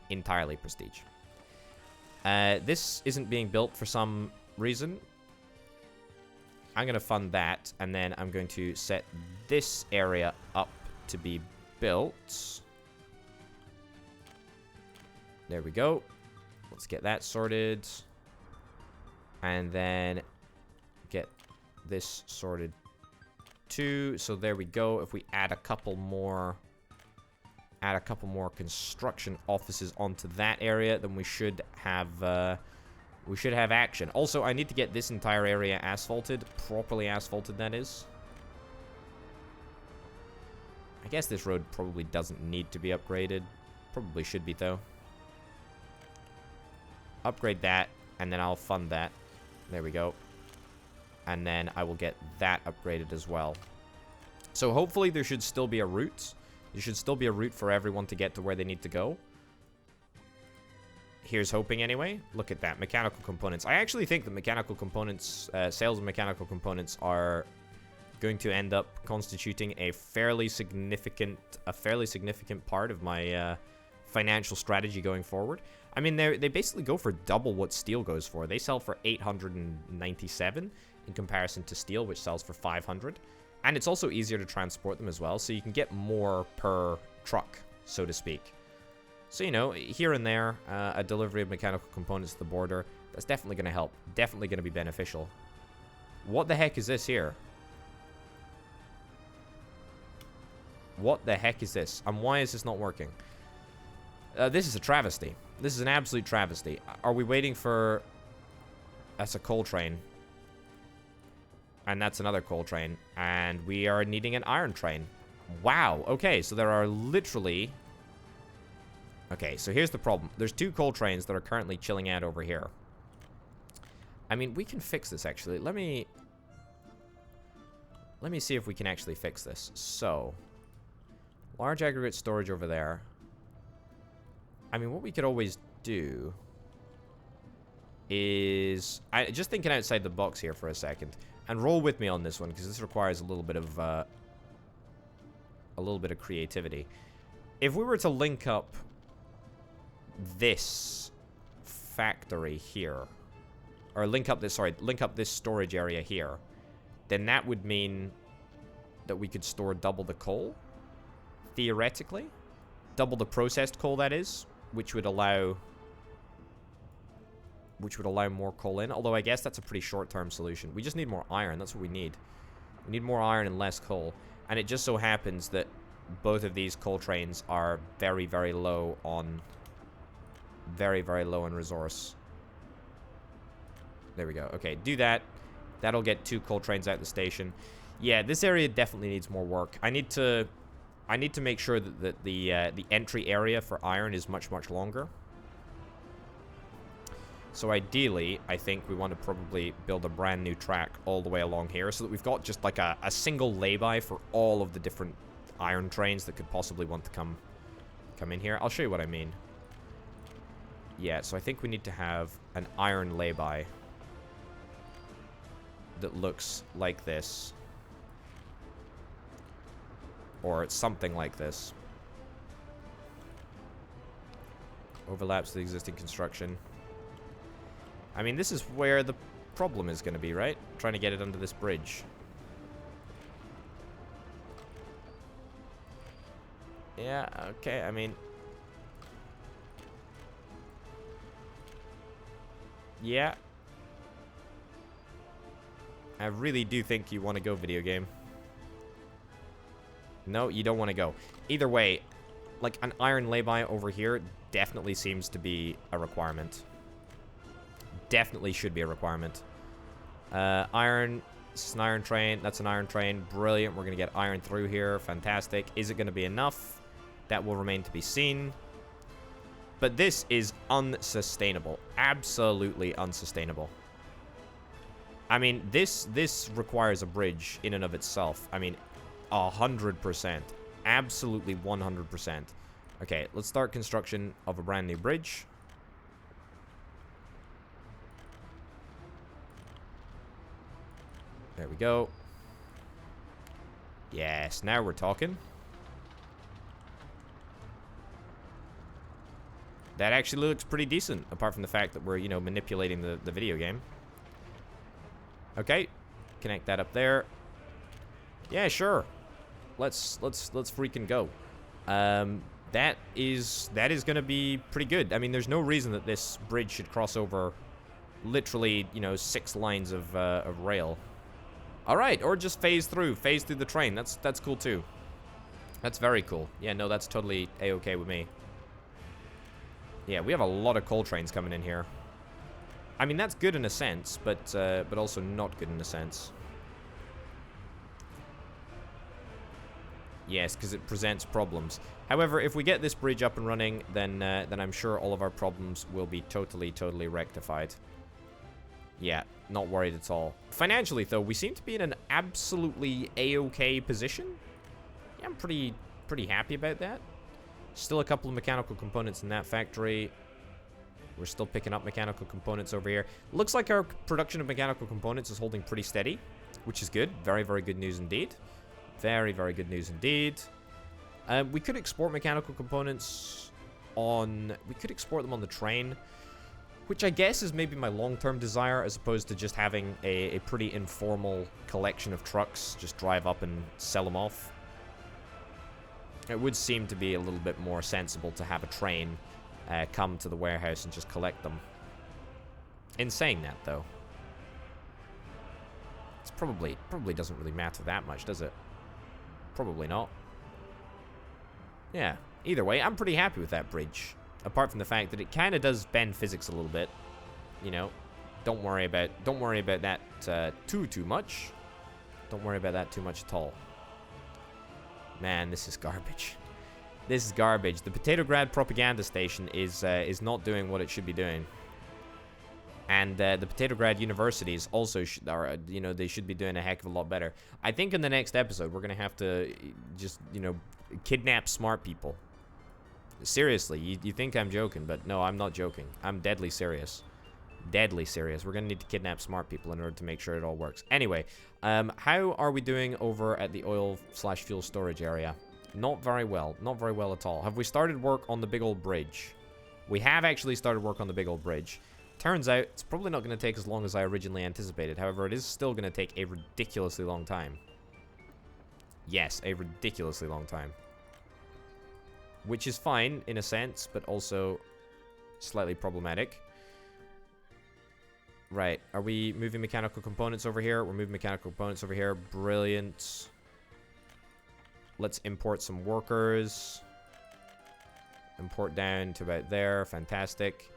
S1: Entirely prestige. This isn't being built for some reason. I'm going to fund that, and then I'm going to set this area up to be built. There we go. Let's get that sorted. And then get this sorted too. So there we go. If we add a couple more construction offices onto that area, then we should have action. Also, I need to get this entire area asphalted, properly asphalted, that is. I guess this road probably doesn't need to be upgraded. Probably should be, though. Upgrade that, and then I'll fund that. There we go. And then I will get that upgraded as well. So hopefully there should still be a route. There should still be a route for everyone to get to where they need to go. Here's hoping anyway. Look at that. Mechanical components. I actually think that mechanical components, sales of mechanical components are going to end up constituting a fairly significant part of my financial strategy going forward. I mean, they basically go for double what steel goes for. They sell for 897 in comparison to steel, which sells for 500. And it's also easier to transport them as well, so you can get more per truck, so to speak. So, you know, here and there, a delivery of mechanical components to the border, that's definitely going to help. Definitely going to be beneficial. What the heck is this here? What the heck is this? And why is this not working? This is a travesty. This is an absolute travesty. Are we waiting for... That's a coal train. And that's another coal train. And we are needing an iron train. Wow. Okay, so there are literally... Okay, so here's the problem. There's 2 coal trains that are currently chilling out over here. I mean, we can fix this, actually. Let me see if we can actually fix this. So, large aggregate storage over there. I mean, what we could always do is... just thinking outside the box here for a second. And roll with me on this one, because this requires a little bit of creativity. If we were to link up this factory here, or link up this storage area here, then that would mean that we could store double the coal, theoretically. Double the processed coal, that is, which would allow more coal in, although I guess that's a pretty short-term solution. We just need more iron, that's what we need. We need more iron and less coal, and it just so happens that both of these coal trains are very, very low on... Very, very low on resource. There we go. Okay, do that. That'll get 2 coal trains out the station. Yeah, this area definitely needs more work. I need to make sure that the entry area for iron is much, much longer. So ideally, I think we want to probably build a brand new track all the way along here so that we've got just like a single lay-by for all of the different iron trains that could possibly want to come in here. I'll show you what I mean. Yeah, so I think we need to have an iron lay-by that looks like this. Or something like this. Overlaps the existing construction. I mean, this is where the problem is going to be, right? Trying to get it under this bridge. Yeah, okay, I mean... Yeah. I really do think you want to go, video game. No, you don't want to go. Either way, like an iron lay-by over here definitely seems to be a requirement. Definitely should be a requirement. Iron. This is an iron train. That's an iron train. Brilliant. We're going to get iron through here. Fantastic. Is it going to be enough? That will remain to be seen. But this is unsustainable. Absolutely unsustainable. I mean, this requires a bridge in and of itself. I mean, 100%. Absolutely 100%. Okay, let's start construction of a brand new bridge. There we go. Yes, now we're talking. That actually looks pretty decent, apart from the fact that we're, you know, manipulating the video game. Okay, connect that up there. Yeah, sure. Let's freaking go. That is going to be pretty good. I mean, there's no reason that this bridge should cross over literally, you know, 6 lines of rail. All right, or just phase through the train. That's cool too. That's very cool. Yeah, no, that's totally a-okay with me. Yeah, we have a lot of coal trains coming in here. I mean, that's good in a sense, but also not good in a sense. Yes, because it presents problems. However, if we get this bridge up and running, then I'm sure all of our problems will be totally rectified. Yeah, not worried at all. Financially, though, we seem to be in an absolutely a-okay position. Yeah, I'm pretty happy about that. Still a couple of mechanical components in that factory. We're still picking up mechanical components over here. Looks like our production of mechanical components is holding pretty steady. which is good. Very, very good news indeed. Very, very good news indeed. We could export mechanical components on... We could export them on the train, which I guess is maybe my long-term desire, as opposed to just having a pretty informal collection of trucks. Just drive up and sell them off. It would seem to be a little bit more sensible to have a train come to the warehouse and just collect them. In saying that, though, it's probably doesn't really matter that much, does it? Probably not. Yeah. Either way, I'm pretty happy with that bridge. Apart from the fact that it kind of does bend physics a little bit. You know, don't worry about that too much. Don't worry about that too much at all. Man, this is garbage. This is garbage. The Potatograd propaganda station is not doing what it should be doing. And the Potatograd universities also are, you know, they should be doing a heck of a lot better. I think in the next episode we're gonna have to just, you know, kidnap smart people. Seriously, you think I'm joking, but no, I'm not joking. I'm deadly serious. Deadly serious. We're gonna need to kidnap smart people in order to make sure it all works. Anyway, how are we doing over at the oil/fuel storage area? Not very well. Not very well at all. Have we started work on the big old bridge? We have actually started work on the big old bridge. Turns out, it's probably not going to take as long as I originally anticipated. However, it is still going to take a ridiculously long time. Yes, a ridiculously long time. Which is fine, in a sense, but also slightly problematic. Right, are we moving mechanical components over here? We're moving mechanical components over here. Brilliant. Let's import some workers. Import down to about there. Fantastic.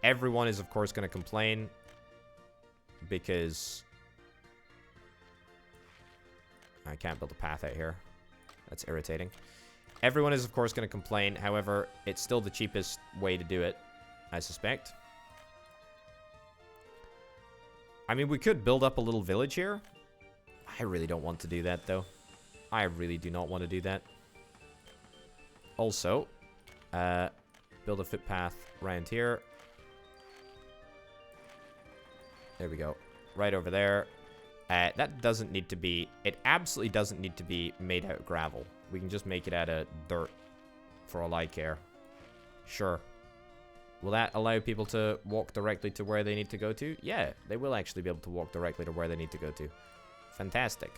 S1: Everyone is, of course, going to complain. Because I can't build a path out here. That's irritating. Everyone is, of course, going to complain. However, it's still the cheapest way to do it, I suspect. I mean, we could build up a little village here. I really don't want to do that, though. I really do not want to do that. Also, build a footpath around here. There we go. Right over there. That doesn't need to be... It absolutely doesn't need to be made out of gravel. We can just make it out of dirt for all I care. Sure. Will that allow people to walk directly to where they need to go to? Yeah, they will actually be able to walk directly to where they need to go to. Fantastic.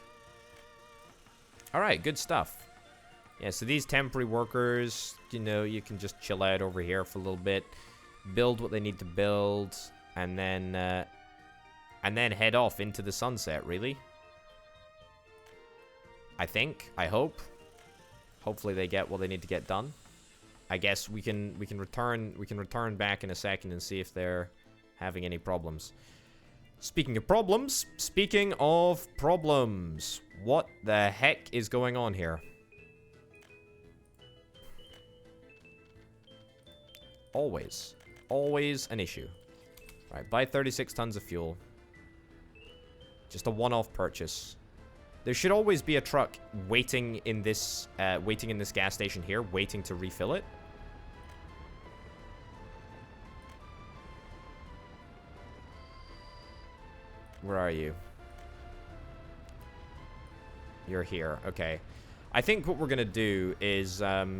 S1: Alright, good stuff. Yeah, so these temporary workers, you know, you can just chill out over here for a little bit. Build what they need to build. And then head off into the sunset, really. I think. I hope. Hopefully they get what they need to get done. I guess we can return back in a second and see if they're having any problems. Speaking of problems, what the heck is going on here? Always an issue. All right, buy 36 tons of fuel. Just a one-off purchase. There should always be a truck waiting in this gas station here, waiting to refill it. Where are you? You're here. Okay. I think what we're gonna do is we're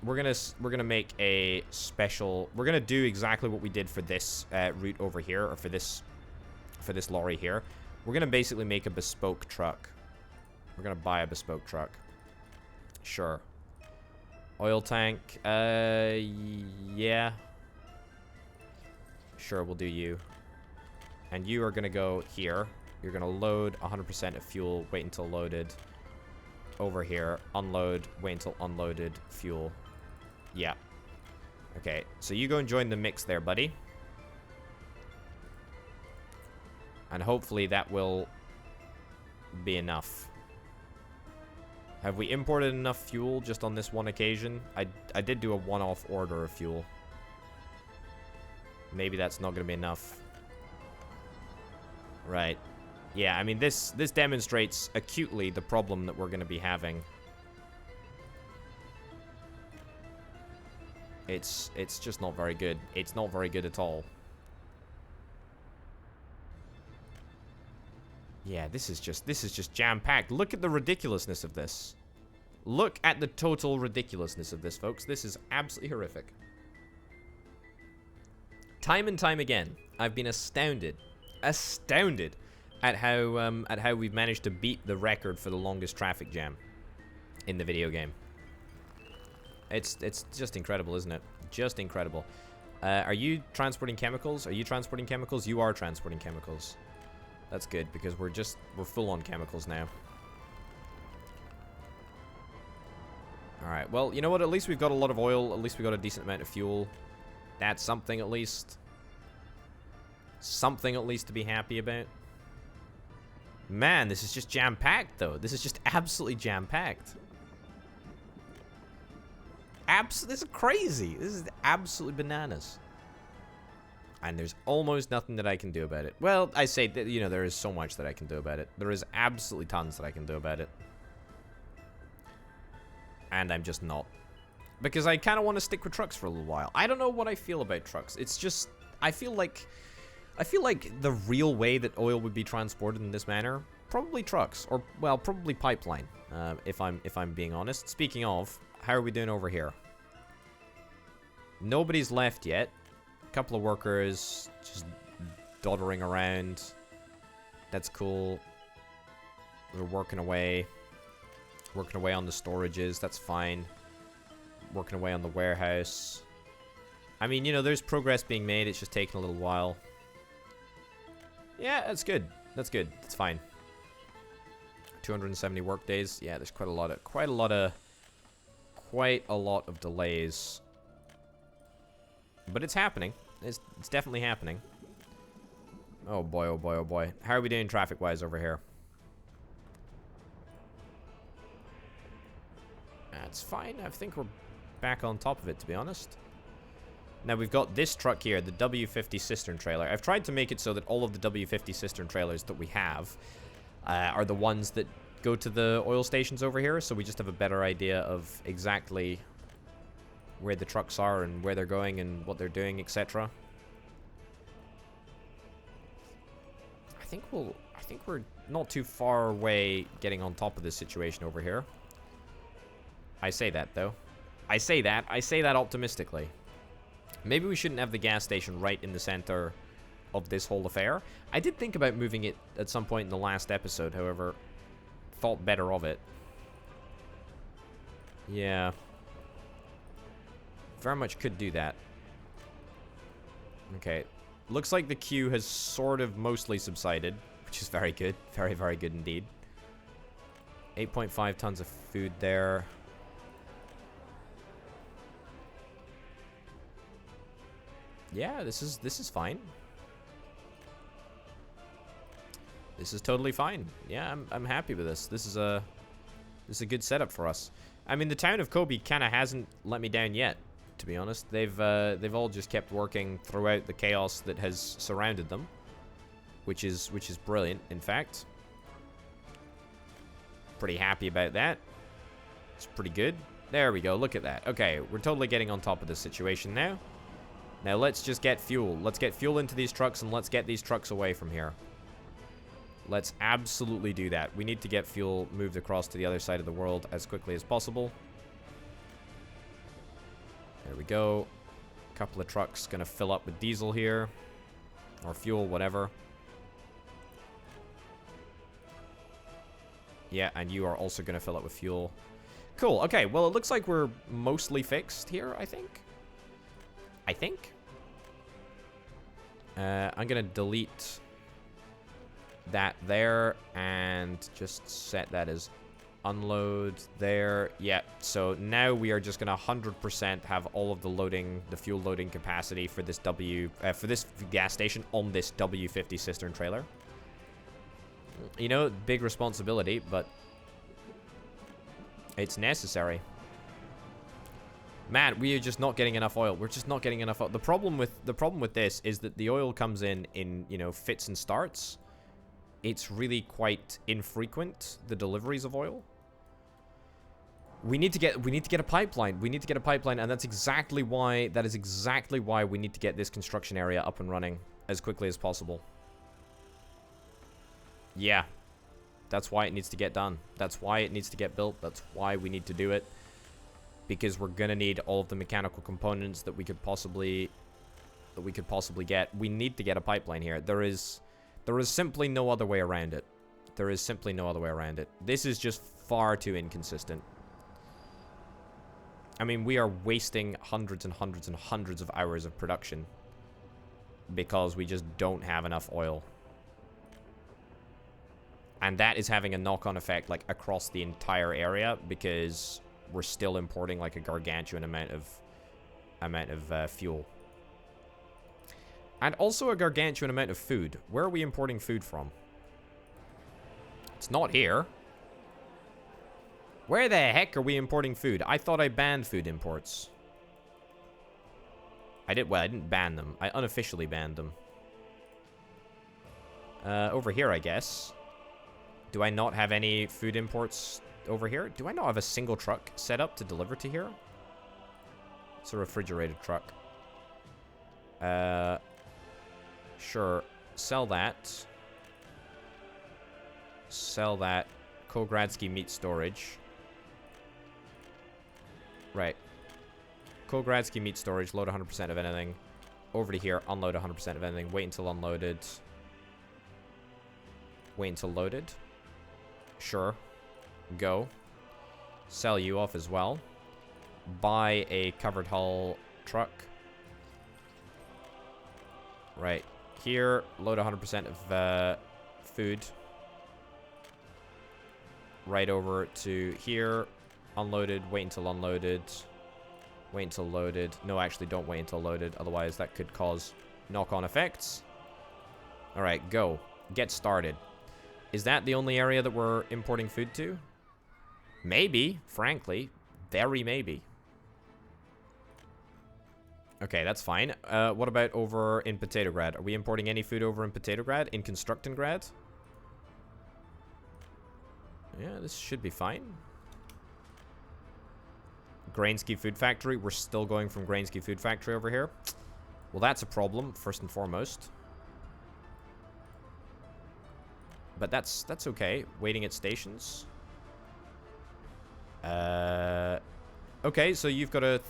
S1: gonna make a special. We're gonna do exactly what we did for this route over here, or for this lorry here. We're gonna basically make a bespoke truck. We're gonna buy a bespoke truck. Sure. Oil tank. Yeah. Sure, we'll do you. And you are gonna go here. You're gonna load 100% of fuel. Wait until loaded. Over here. Unload. Wait until unloaded. Fuel. Yeah. Okay. So you go and join the mix there, buddy. And hopefully that will be enough. Have we imported enough fuel just on this one occasion? I did do a one-off order of fuel. Maybe that's not going to be enough. Right. Yeah, I mean, this demonstrates acutely the problem that we're going to be having. It's just not very good. It's not very good at all. Yeah, this is just jam-packed. Look at the ridiculousness of this. Look at the total ridiculousness of this, folks. This is absolutely horrific. Time and time again, I've been astounded at how we've managed to beat the record for the longest traffic jam in the video game. It's just incredible, isn't it? Just incredible. Are you transporting chemicals? Are you transporting chemicals? You are transporting chemicals. That's good, because we're full on chemicals now. Alright, well, you know what? At least we've got a lot of oil. At least we got a decent amount of fuel. That's something, at least. Something, at least, to be happy about. Man, this is just jam-packed, though. This is just absolutely jam-packed. This is crazy. This is absolutely bananas. And there's almost nothing that I can do about it. Well, I say that, you know, there is so much that I can do about it. There is absolutely tons that I can do about it. And I'm just not. Because I kind of want to stick with trucks for a little while. I don't know what I feel about trucks. It's just, I feel like the real way that oil would be transported in this manner, probably trucks, or well, probably pipeline. If I'm being honest. Speaking of, how are we doing over here? Nobody's left yet. A couple of workers just doddering around. That's cool. They're working away. Working away on the storages. That's fine. Working away on the warehouse. I mean, you know, there's progress being made. It's just taking a little while. Yeah, that's good. That's good. That's fine. 270 work days. Yeah, there's quite a lot of delays. But it's happening. It's definitely happening. Oh boy, oh boy, oh boy. How are we doing traffic-wise over here? That's fine. I think we're back on top of it, to be honest. Now, we've got this truck here, the W50 cistern trailer. I've tried to make it so that all of the W50 cistern trailers that we have are the ones that go to the oil stations over here, so we just have a better idea of exactly where the trucks are and where they're going and what they're doing, etc. I think we're not too far away getting on top of this situation over here. I say that, though. I say that optimistically. Maybe we shouldn't have the gas station right in the center of this whole affair. I did think about moving it at some point in the last episode, however, thought better of it. Yeah. Very much could do that. Okay. Looks like the queue has sort of mostly subsided, which is very good. Very, very good indeed. 8.5 tons of food there. Yeah, this is fine. This is totally fine. Yeah, I'm happy with this. This is a good setup for us. I mean, the town of Kobe kind of hasn't let me down yet, to be honest. They've all just kept working throughout the chaos that has surrounded them, which is brilliant, in fact. Pretty happy about that. It's pretty good. There we go. Look at that. Okay, we're totally getting on top of this situation now. Now let's just get fuel. Let's get fuel into these trucks and let's get these trucks away from here. Let's absolutely do that. We need to get fuel moved across to the other side of the world as quickly as possible. There we go. A couple of trucks gonna fill up with diesel here. Or fuel, whatever. Yeah, and you are also gonna fill up with fuel. Cool, okay, well it looks like we're mostly fixed here, I think. I'm gonna delete that there and just set that as unload there. Yeah, so now we are just gonna 100% have all of the fuel loading capacity for this for this gas station on this W50 cistern trailer. You know, big responsibility, but it's necessary. Man, we are just not getting enough oil. We're just not getting enough oil. The problem with this is that the oil comes in, you know, fits and starts. It's really quite infrequent, the deliveries of oil. We need to get a pipeline. We need to get a pipeline, and that is exactly why we need to get this construction area up and running as quickly as possible. Yeah, That's why it needs to get done. That's why it needs to get built. That's why we need to do it. Because we're gonna need all of the mechanical components that we could possibly get. We need to get a pipeline here. There is simply no other way around it. There is simply no other way around it. This is just far too inconsistent. I mean, we are wasting hundreds and hundreds and hundreds of hours of production because we just don't have enough oil. And that is having a knock-on effect, like, across the entire area, because we're still importing, like, a gargantuan amount of fuel. And also a gargantuan amount of food. Where are we importing food from? It's not here. Where the heck are we importing food? I thought I banned food imports. Well, I didn't ban them. I unofficially banned them. Over here, I guess. Do I not have any food imports over here? Do I not have a single truck set up to deliver to here? It's a refrigerated truck. Sure. Sell that. Sell that. Kogradsky meat storage. Right. Kogradsky meat storage. Load 100% of anything. Over to here. Unload 100% of anything. Wait until unloaded. Wait until loaded. Sure. Go. Sell you off as well. Buy a covered hull truck. Right. Here. Load 100% of food. Right over to here. Unloaded. Wait until unloaded. Wait until loaded. No, actually, don't wait until loaded. Otherwise, that could cause knock-on effects. Alright, go. Get started. Is that the only area that we're importing food to? Maybe, frankly. Very maybe. Okay, that's fine. What about over in Potatograd? Are we importing any food over in Potatograd? In Constructingrad? Yeah, this should be fine. Grainsky Food Factory. We're still going from Grainsky Food Factory over here. Well, that's a problem, first and foremost. But that's okay. Waiting at stations. Okay, so you've got a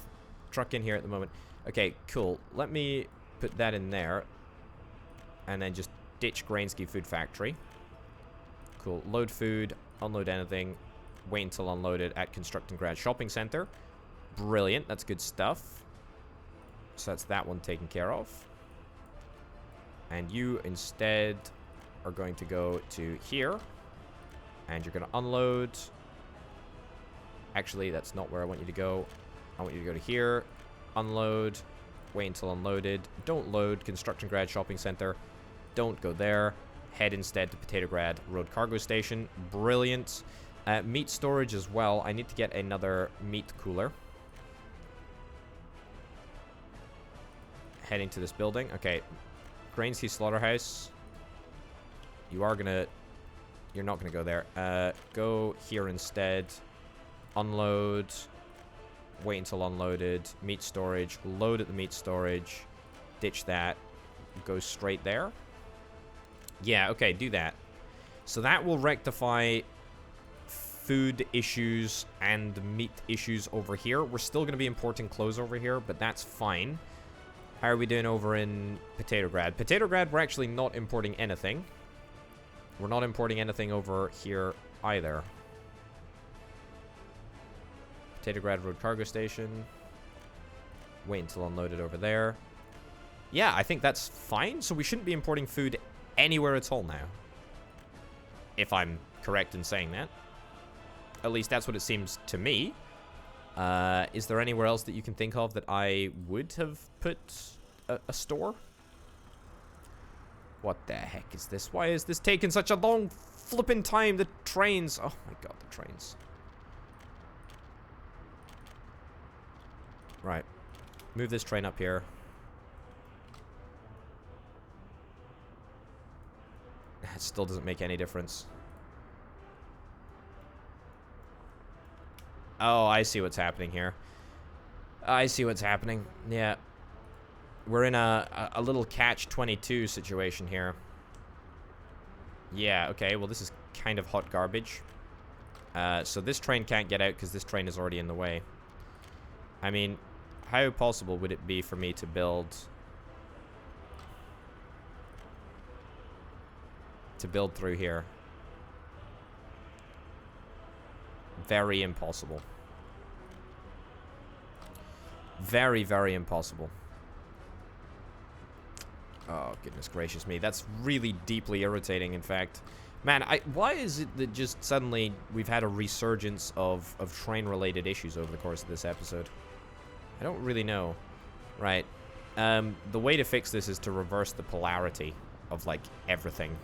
S1: truck in here at the moment. Okay, cool. Let me put that in there. And then just ditch Grainsky Food Factory. Cool. Load food. Unload anything. Wait until unloaded at Constructingrad Shopping Center. Brilliant. That's good stuff. So that's that one taken care of. And you instead are going to go to here. And you're going to unload. Actually, that's not where I want you to go. I want you to go to here. Unload. Wait until unloaded. Don't load Constructingrad Shopping Center. Don't go there. Head instead to Potatograd Road Cargo Station. Brilliant. Meat storage as well. I need to get another meat cooler. Heading to this building. Okay. Grainsky Slaughterhouse. You're not gonna go there. Go here instead. Unload. Wait until unloaded. Meat storage. Load at the meat storage. Ditch that. Go straight there. Yeah, okay, do that. So that will rectify food issues and meat issues over here. We're still going to be importing clothes over here, but that's fine. How are we doing over in Potatograd? Potatograd, we're actually not importing anything. We're not importing anything over here either. Potatograd Road Cargo Station. Wait until unloaded over there. Yeah, I think that's fine. So we shouldn't be importing food anywhere at all now. If I'm correct in saying that. At least that's what it seems to me. Is there anywhere else that you can think of that I would have put a store? What the heck is this? Why is this taking such a long flipping time? The trains. Oh my god, the trains. Right. Move this train up here. It still doesn't make any difference. Oh, I see what's happening here. I see what's happening. Yeah. We're in a little catch-22 situation here. Yeah, okay. Well, this is kind of hot garbage. So this train can't get out because this train is already in the way. I mean, how possible would it be for me to build... through here? Very impossible. Very, very impossible. Oh, goodness gracious me. That's really deeply irritating, in fact. Man, why is it that just suddenly we've had a resurgence of train-related issues over the course of this episode? I don't really know. Right. The way to fix this is to reverse the polarity of, like, everything.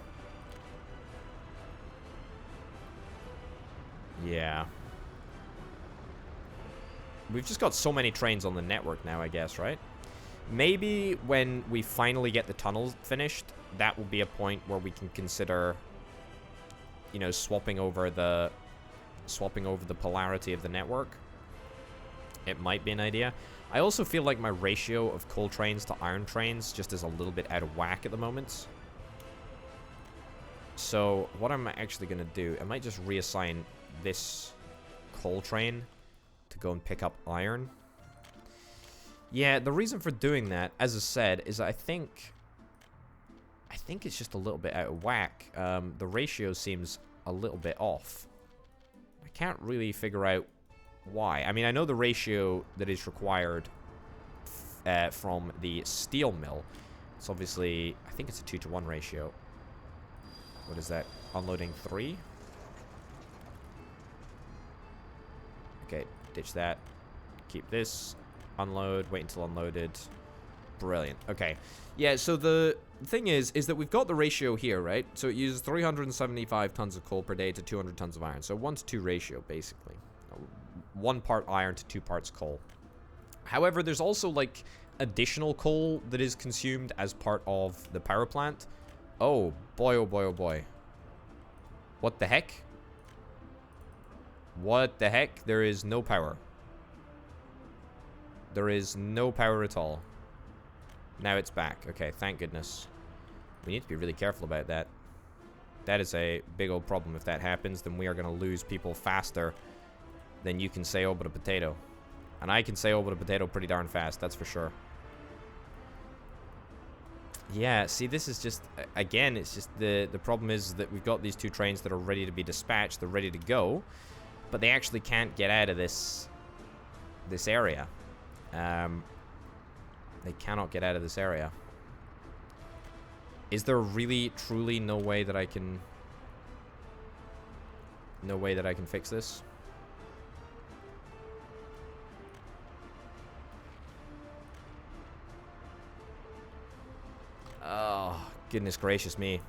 S1: Yeah. We've just got so many trains on the network now, I guess, right? Maybe when we finally get the tunnel finished, that will be a point where we can consider, you know, swapping over the polarity of the network. It might be an idea. I also feel like my ratio of coal trains to iron trains just is a little bit out of whack at the moment. So what I'm actually going to do, I might just reassign this coal train to go and pick up iron. Yeah, the reason for doing that, as I said, is I think it's just a little bit out of whack. The ratio seems a little bit off. I can't really figure out why. I mean, I know the ratio that is required from the steel mill. It's obviously, I think it's a 2-to-1 ratio. What is that? Unloading 3? Okay, ditch that. Keep this. Unload, wait until unloaded. Brilliant. Okay. Yeah, so the thing is that we've got the ratio here, right? So it uses 375 tons of coal per day to 200 tons of iron. So 1-to-2 ratio, basically. 1 part iron to 2 parts coal. However, there's also, like, additional coal that is consumed as part of the power plant. Oh, boy, oh boy, oh boy. What the heck? What the heck? There is no power. There is no power at all. Now it's back. Okay, thank goodness. We need to be really careful about that. That is a big old problem. If that happens, then we are going to lose people faster than you can say, oh, but a potato. And I can say, oh, but a potato pretty darn fast, that's for sure. Yeah, see, this is just, again, it's just the problem is that we've got these 2 trains that are ready to be dispatched. They're ready to go, but they actually can't get out of this area. They cannot get out of this area. Is there really, truly no way that I can... No way that I can fix this? Oh, goodness gracious me.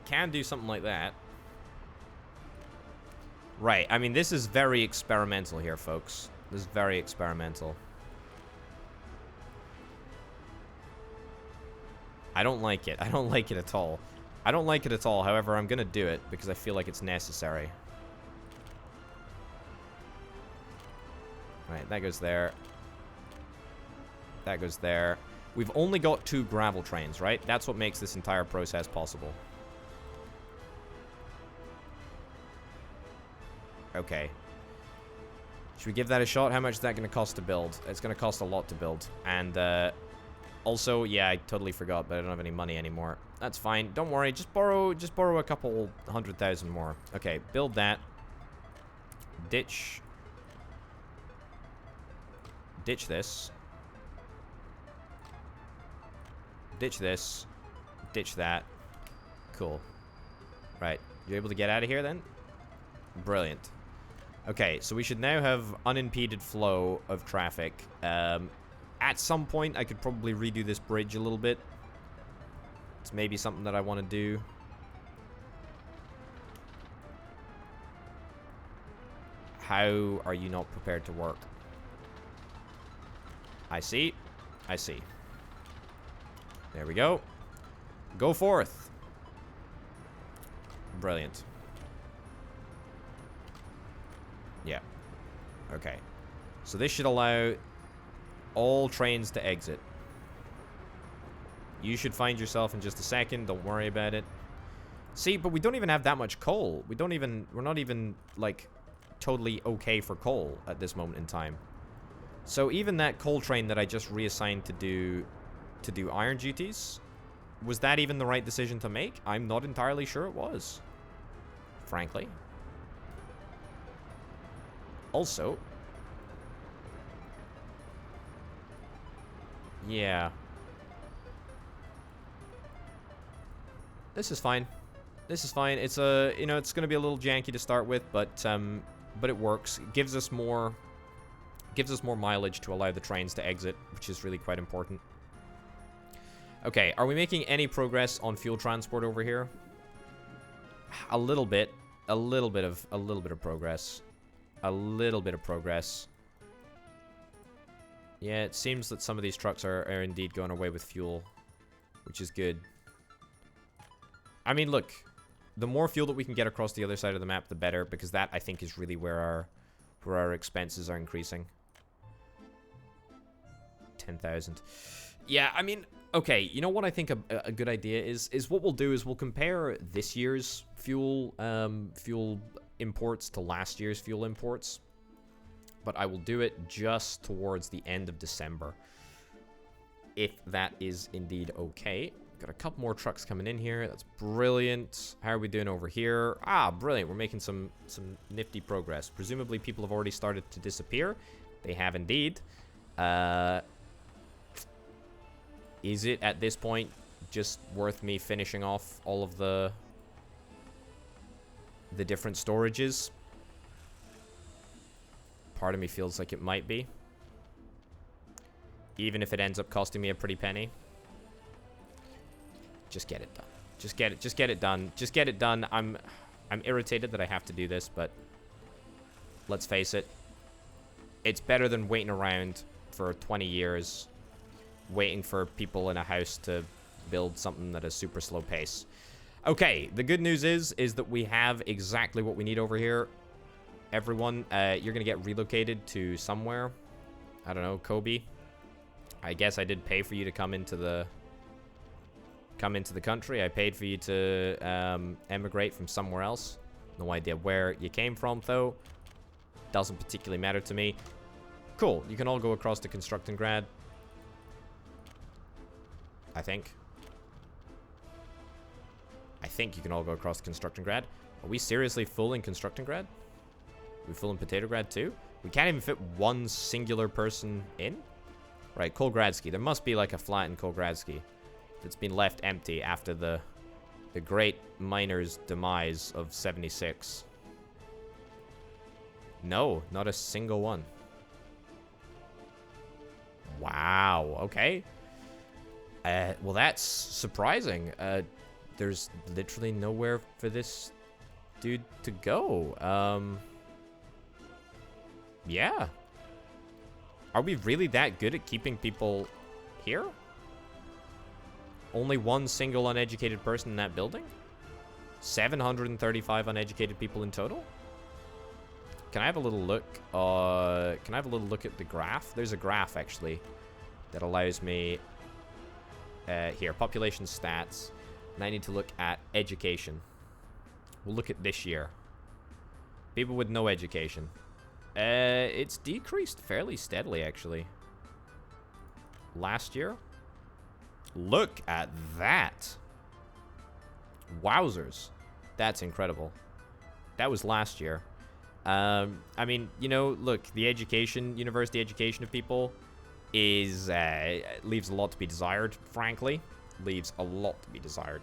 S1: Can do something like that. Right, I mean, this is very experimental here, folks. This is very experimental. I don't like it. I don't like it at all. I don't like it at all. However, I'm gonna do it because I feel like it's necessary. Right, that goes there. That goes there. We've only got 2 gravel trains, right? That's what makes this entire process possible. Okay. Should we give that a shot? How much is that going to cost to build? It's going to cost a lot to build. And, also, yeah, I totally forgot, but I don't have any money anymore. That's fine. Don't worry. Just borrow a couple 100,000 more. Okay, build that. Ditch this. Ditch this. Ditch that. Cool. Right. You able to get out of here, then? Brilliant. Okay, so we should now have unimpeded flow of traffic. At some point, I could probably redo this bridge a little bit. It's maybe something that I want to do. How are you not prepared to work? I see. I see. There we go. Go forth. Brilliant. Yeah. Okay. So this should allow all trains to exit. You should find yourself in just a second. Don't worry about it. See, but we don't even have that much coal. We're not even, like, totally okay for coal at this moment in time. So even that coal train that I just reassigned to do iron duties, was that even the right decision to make? I'm not entirely sure it was, frankly. Also, yeah. This is fine. This is fine. It's you know, it's gonna be a little janky to start with, but it works. It gives us more mileage to allow the trains to exit, which is really quite important. Okay, are we making any progress on fuel transport over here? A little bit of progress. A little bit of progress. Yeah, it seems that some of these trucks are indeed going away with fuel, which is good. I mean, look, the more fuel that we can get across the other side of the map, the better, because that, I think, is really where our expenses are increasing. 10,000. Yeah, I mean, okay, you know what I think a good idea is what we'll do is we'll compare this year's fuel imports to last year's fuel imports. But I will do it just towards the end of December, if that is indeed okay. Got a couple more trucks coming in here. That's brilliant. How are we doing over here? Ah, brilliant. We're making some nifty progress. Presumably people have already started to disappear. They have indeed. Is it at this point just worth me finishing off all of the different storages? Part of me feels like it might be. Even if it ends up costing me a pretty penny. Just get it done. Just get it done. Just get it done. I'm irritated that I have to do this, but let's face it. It's better than waiting around for 20 years waiting for people in a house to build something at a super slow pace. Okay, the good news is that we have exactly what we need over here. Everyone, you're gonna get relocated to somewhere. I don't know, Kobe. I guess I did pay for you to come into the country. I paid for you to emigrate from somewhere else. No idea where you came from, though. Doesn't particularly matter to me. Cool, you can all go across to Constructingrad. I think you can all go across to Constructingrad. Are we seriously full in Constructingrad? We full in Potatograd too? We can't even fit one singular person in? Right, Kolgradsky. There must be like a flat in Kolgradsky that's been left empty after the great miner's demise of 76. No, not a single one. Wow, okay. Well, that's surprising. There's literally nowhere for this dude to go. Yeah. Are we really that good at keeping people here? Only one single uneducated person in that building? 735 uneducated people in total? Can I have a little look? Can I have a little look at the graph? There's a graph, actually, that allows me... here, population stats. And I need to look at education. We'll look at this year. People with no education. It's decreased fairly steadily, actually. Last year? Look at that. Wowzers. That's incredible. That was last year. I mean, you know, look, the education, university education of people is, leaves a lot to be desired, frankly. Leaves a lot to be desired.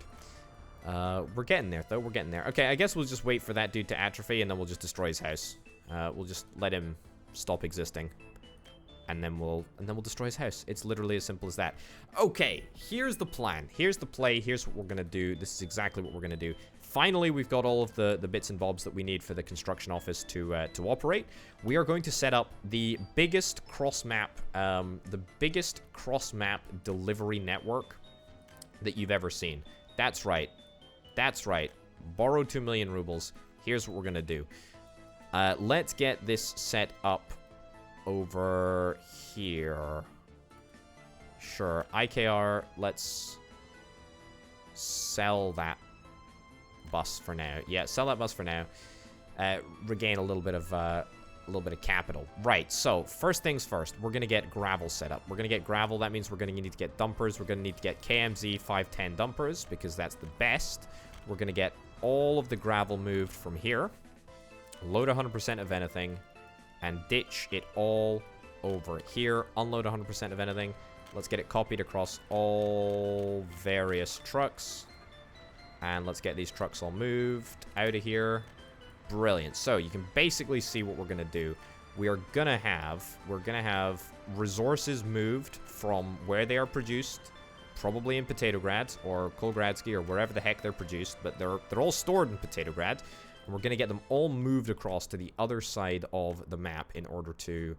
S1: We're getting there, though. We're getting there. Okay, I guess we'll just wait for that dude to atrophy, and then we'll just destroy his house. We'll just let him stop existing. And then we'll destroy his house. It's literally as simple as that. Okay, here's the plan. Here's the play. Here's what we're gonna do. This is exactly what we're gonna do. Finally, we've got all of the bits and bobs that we need for the construction office to operate. We are going to set up the biggest cross-map delivery network that you've ever seen. That's right. That's right. Borrow 2 million rubles. Here's what we're gonna do. Let's get this set up over here. Sure. IKR, let's sell that bus for now. Yeah, sell that bus for now. Regain a little bit of capital. Right, so first things first, we're going to get gravel set up. We're going to get gravel. That means we're going to need to get dumpers. We're going to need to get KMZ 510 dumpers because that's the best. We're going to get all of the gravel moved from here. Load 100% of anything and ditch it all over here. Unload 100% of anything. Let's get it copied across all various trucks. And let's get these trucks all moved out of here. Brilliant. So you can basically see what we're going to do. We're going to have resources moved from where they are produced, probably in Petrograd or Kolgradsky or wherever the heck they're produced, but they're all stored in Petrograd. And we're going to get them all moved across to the other side of the map in order to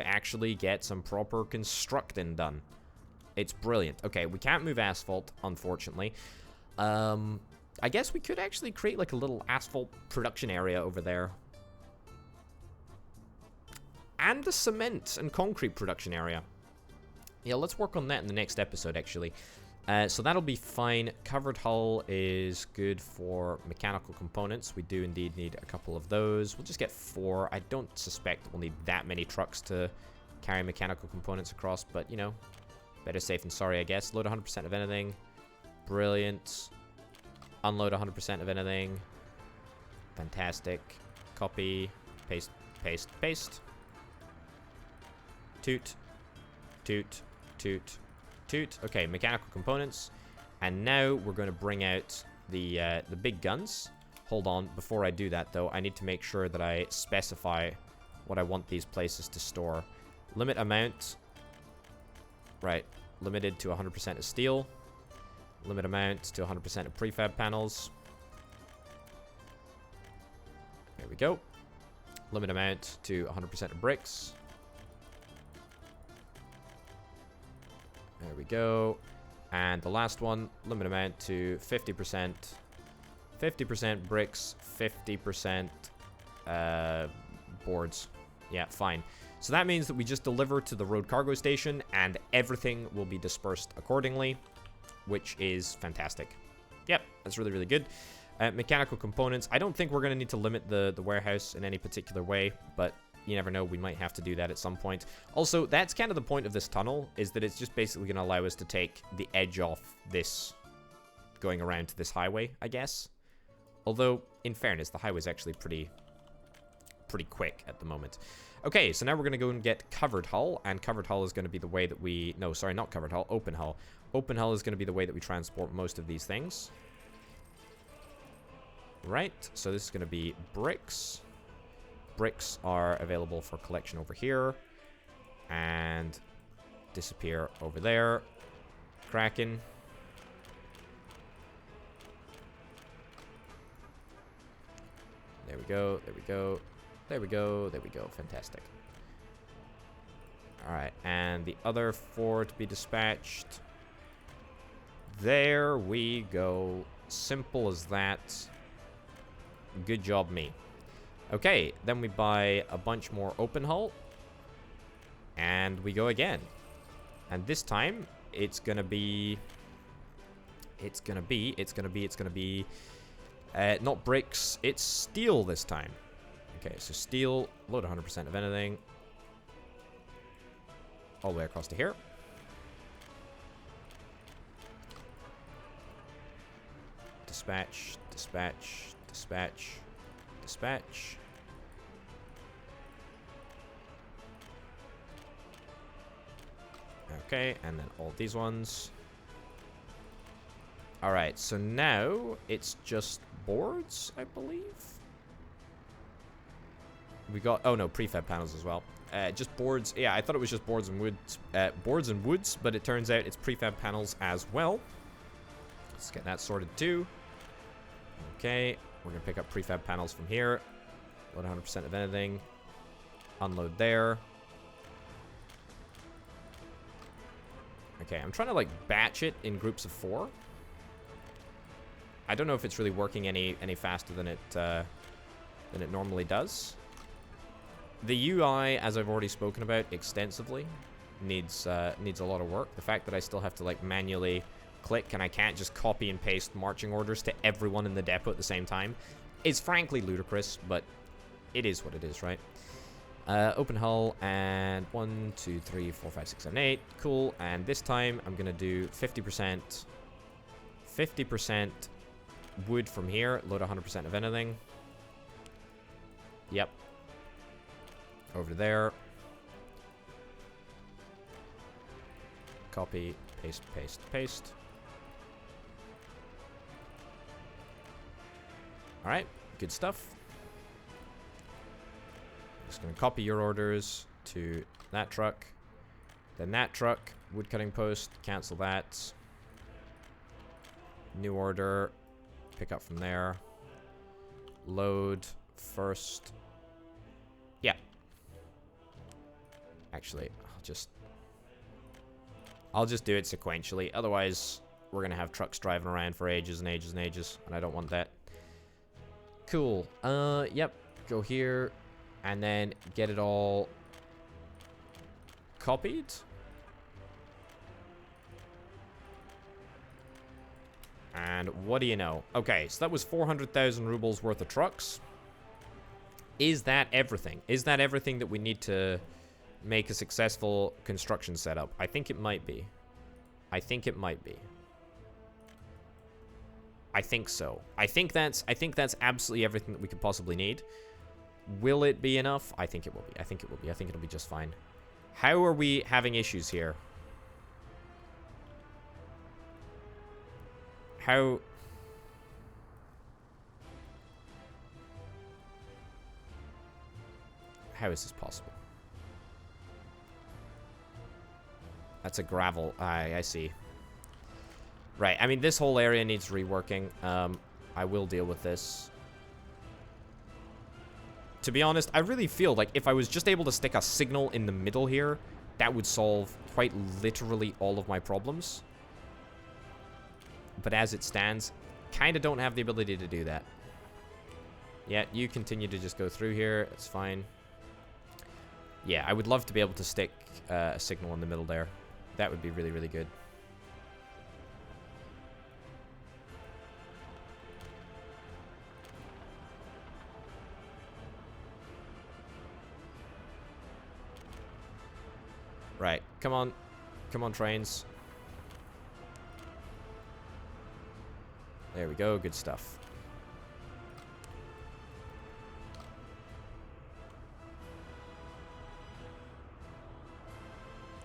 S1: actually get some proper constructing done. It's brilliant. Okay, we can't move asphalt, unfortunately. I guess we could actually create like a little asphalt production area over there. And a cement and concrete production area. Yeah, let's work on that in the next episode, actually. So that'll be fine. Covered hull is good for mechanical components. We do indeed need a couple of those. We'll just get 4. I don't suspect we'll need that many trucks to carry mechanical components across, but, you know, better safe than sorry, I guess. Load 100% of anything. Brilliant. Unload 100% of anything. Fantastic. Copy. Paste, paste, paste. Toot. Toot. Toot. Toot. Okay, mechanical components. And now we're going to bring out the big guns. Hold on. Before I do that, though, I need to make sure that I specify what I want these places to store. Limit amount. Right. Limited to 100% of steel. Limit amount to 100% of prefab panels. There we go. Limit amount to 100% of bricks. There we go. And the last one, limit amount to 50%. 50% bricks, 50% boards. Yeah, fine. So that means that we just deliver to the road cargo station and everything will be dispersed accordingly, which is fantastic. Yep, that's really, really good. Mechanical components. I don't think we're going to need to limit the warehouse in any particular way, but you never know. We might have to do that at some point. Also, that's kind of the point of this tunnel, is that it's just basically going to allow us to take the edge off this going around to this highway, I guess. Although, in fairness, the highway's actually pretty quick at the moment. Okay, so now we're going to go and get covered hull, and covered hull is going to be the way that we... No, sorry, not covered hull, open hull. Open hull is going to be the way that we transport most of these things. Right, so this is going to be bricks. Bricks are available for collection over here. And disappear over there. Kraken. There we go, there we go. There we go, there we go. Fantastic. Alright, and the other 4 to be dispatched. There we go. Simple as that. Good job, me. Okay, then we buy a bunch more open hull. And we go again. And this time, it's gonna be... not bricks, it's steel this time. Okay, so steel, load 100% of anything. All the way across to here. Dispatch, dispatch, dispatch, dispatch. Okay, and then all these ones. Alright, so now it's just boards, I believe. We got, oh no, prefab panels as well. Just boards. Yeah, I thought it was just boards and woods, but it turns out it's prefab panels as well. Let's get that sorted too. Okay, we're gonna pick up prefab panels from here. Load 100% of anything. Unload there. Okay, I'm trying to like batch it in groups of 4. I don't know if it's really working any faster than it normally does. The UI, as I've already spoken about extensively, needs a lot of work. The fact that I still have to, like, manually click and I can't just copy and paste marching orders to everyone in the depot at the same time is frankly ludicrous, but it is what it is, right? Open hull, and 1, 2, 3, 4, 5, 6, 7, 8. Cool. And this time I'm gonna do 50%. 50% wood from here. Load 100% of anything. Yep. Over there. Copy, paste, paste, paste. Alright, good stuff. Just gonna copy your orders to that truck. Then that truck, wood cutting post, cancel that. New order, pick up from there. Load first. Yeah. Actually, I'll just do it sequentially. Otherwise, we're gonna have trucks driving around for ages and ages and ages, and I don't want that. Cool. Yep. Go here, and then get it all copied. And what do you know? Okay, so that was 400,000 rubles worth of trucks. Is that everything? Is that everything that we need to make a successful construction setup? I think it might be. I think it might be. I think so. I think that's absolutely everything that we could possibly need. Will it be enough? I think it will be. I think it will be. I think it'll be just fine. How are we having issues here? How is this possible? That's a gravel. I see. Right. I mean, this whole area needs reworking. I will deal with this. To be honest, I really feel like if I was just able to stick a signal in the middle here, that would solve quite literally all of my problems. But as it stands, kind of don't have the ability to do that. Yeah, you continue to just go through here. It's fine. Yeah, I would love to be able to stick a signal in the middle there. That would be really, really good. Right, come on. Come on, trains. There we go, good stuff.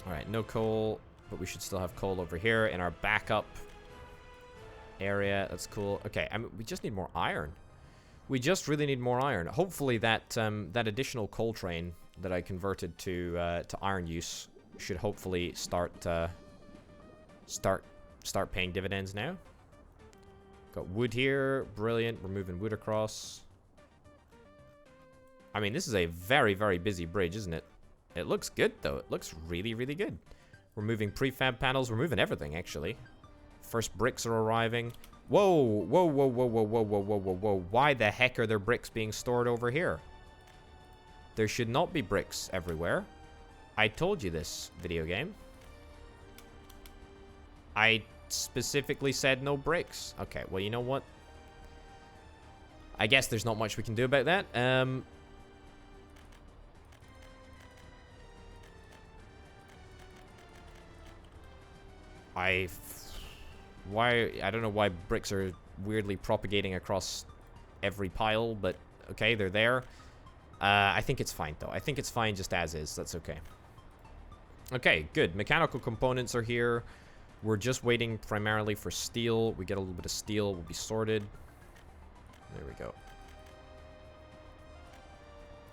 S1: Alright, no coal, but we should still have coal over here in our backup area. That's cool. Okay, I mean, we just need more iron. We just really need more iron. Hopefully that that additional coal train that I converted to iron use should hopefully start paying dividends now. Got wood here. Brilliant. We're moving wood across. I mean, this is a very, very busy bridge, isn't it? It looks good, though. It looks really, really good. We're moving prefab panels. We're moving everything, actually. First bricks are arriving. Whoa, whoa, whoa, whoa, whoa, whoa, whoa, whoa, whoa, whoa. Why the heck are there bricks being stored over here? There should not be bricks everywhere. I told you this, video game. I specifically said no bricks. Okay, well, you know what? I guess there's not much we can do about that. I don't know why bricks are weirdly propagating across every pile, but okay, they're there. I think it's fine, though. I think it's fine just as is. That's okay. Okay, good. Mechanical components are here. We're just waiting primarily for steel. We get a little bit of steel. We'll be sorted. There we go.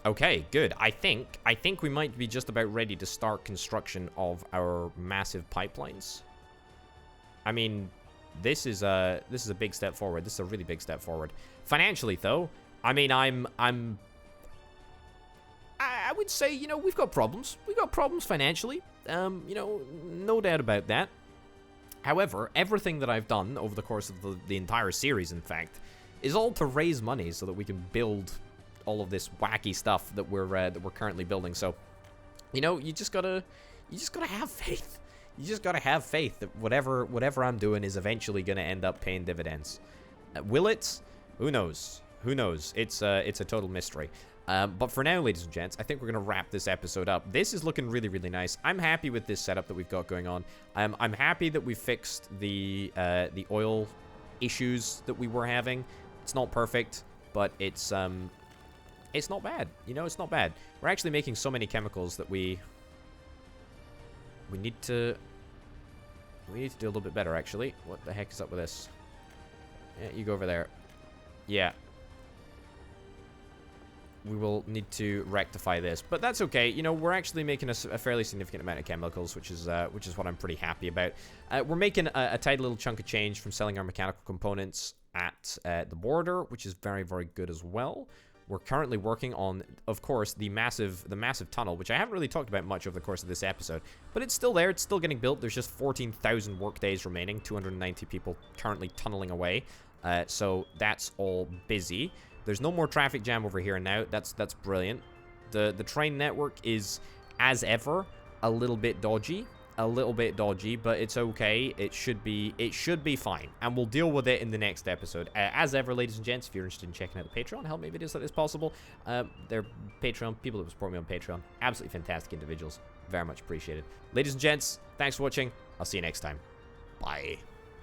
S1: Okay, good. I think we might be just about ready to start construction of our massive pipelines. I mean, this is a big step forward. This is a really big step forward. Financially, though, I mean, I would say, you know, we've got problems. We've got problems financially. You know, no doubt about that. However, everything that I've done over the course of the entire series, in fact, is all to raise money so that we can build all of this wacky stuff that we're currently building. So, you know, you just gotta You just gotta have faith. You just gotta have faith that whatever I'm doing is eventually gonna end up paying dividends. Will it? Who knows? Who knows? It's a total mystery. But for now, ladies and gents, I think we're going to wrap this episode up. This is looking really, really nice. I'm happy with this setup that we've got going on. I'm happy that we fixed the oil issues that we were having. It's not perfect, but it's not bad. You know, it's not bad. We're actually making so many chemicals that we need to do a little bit better, actually. What the heck is up with this? Yeah, you go over there. Yeah. We will need to rectify this, but that's okay. You know, we're actually making a fairly significant amount of chemicals, which is what I'm pretty happy about. We're making a tight little chunk of change from selling our mechanical components at the border, which is very, very good as well. We're currently working on, of course, the massive tunnel, which I haven't really talked about much over the course of this episode, but it's still there. It's still getting built. There's just 14,000 work days remaining, 290 people currently tunneling away. So that's all busy. There's no more traffic jam over here now. That's brilliant. The train network is, as ever, a little bit dodgy. But it's okay. It should be fine. And we'll deal with it in the next episode. As ever, ladies and gents, if you're interested in checking out the Patreon, help make videos like this possible. They're Patreon, people that support me on Patreon. Absolutely fantastic individuals. Very much appreciated. Ladies and gents, thanks for watching. I'll see you next time. Bye.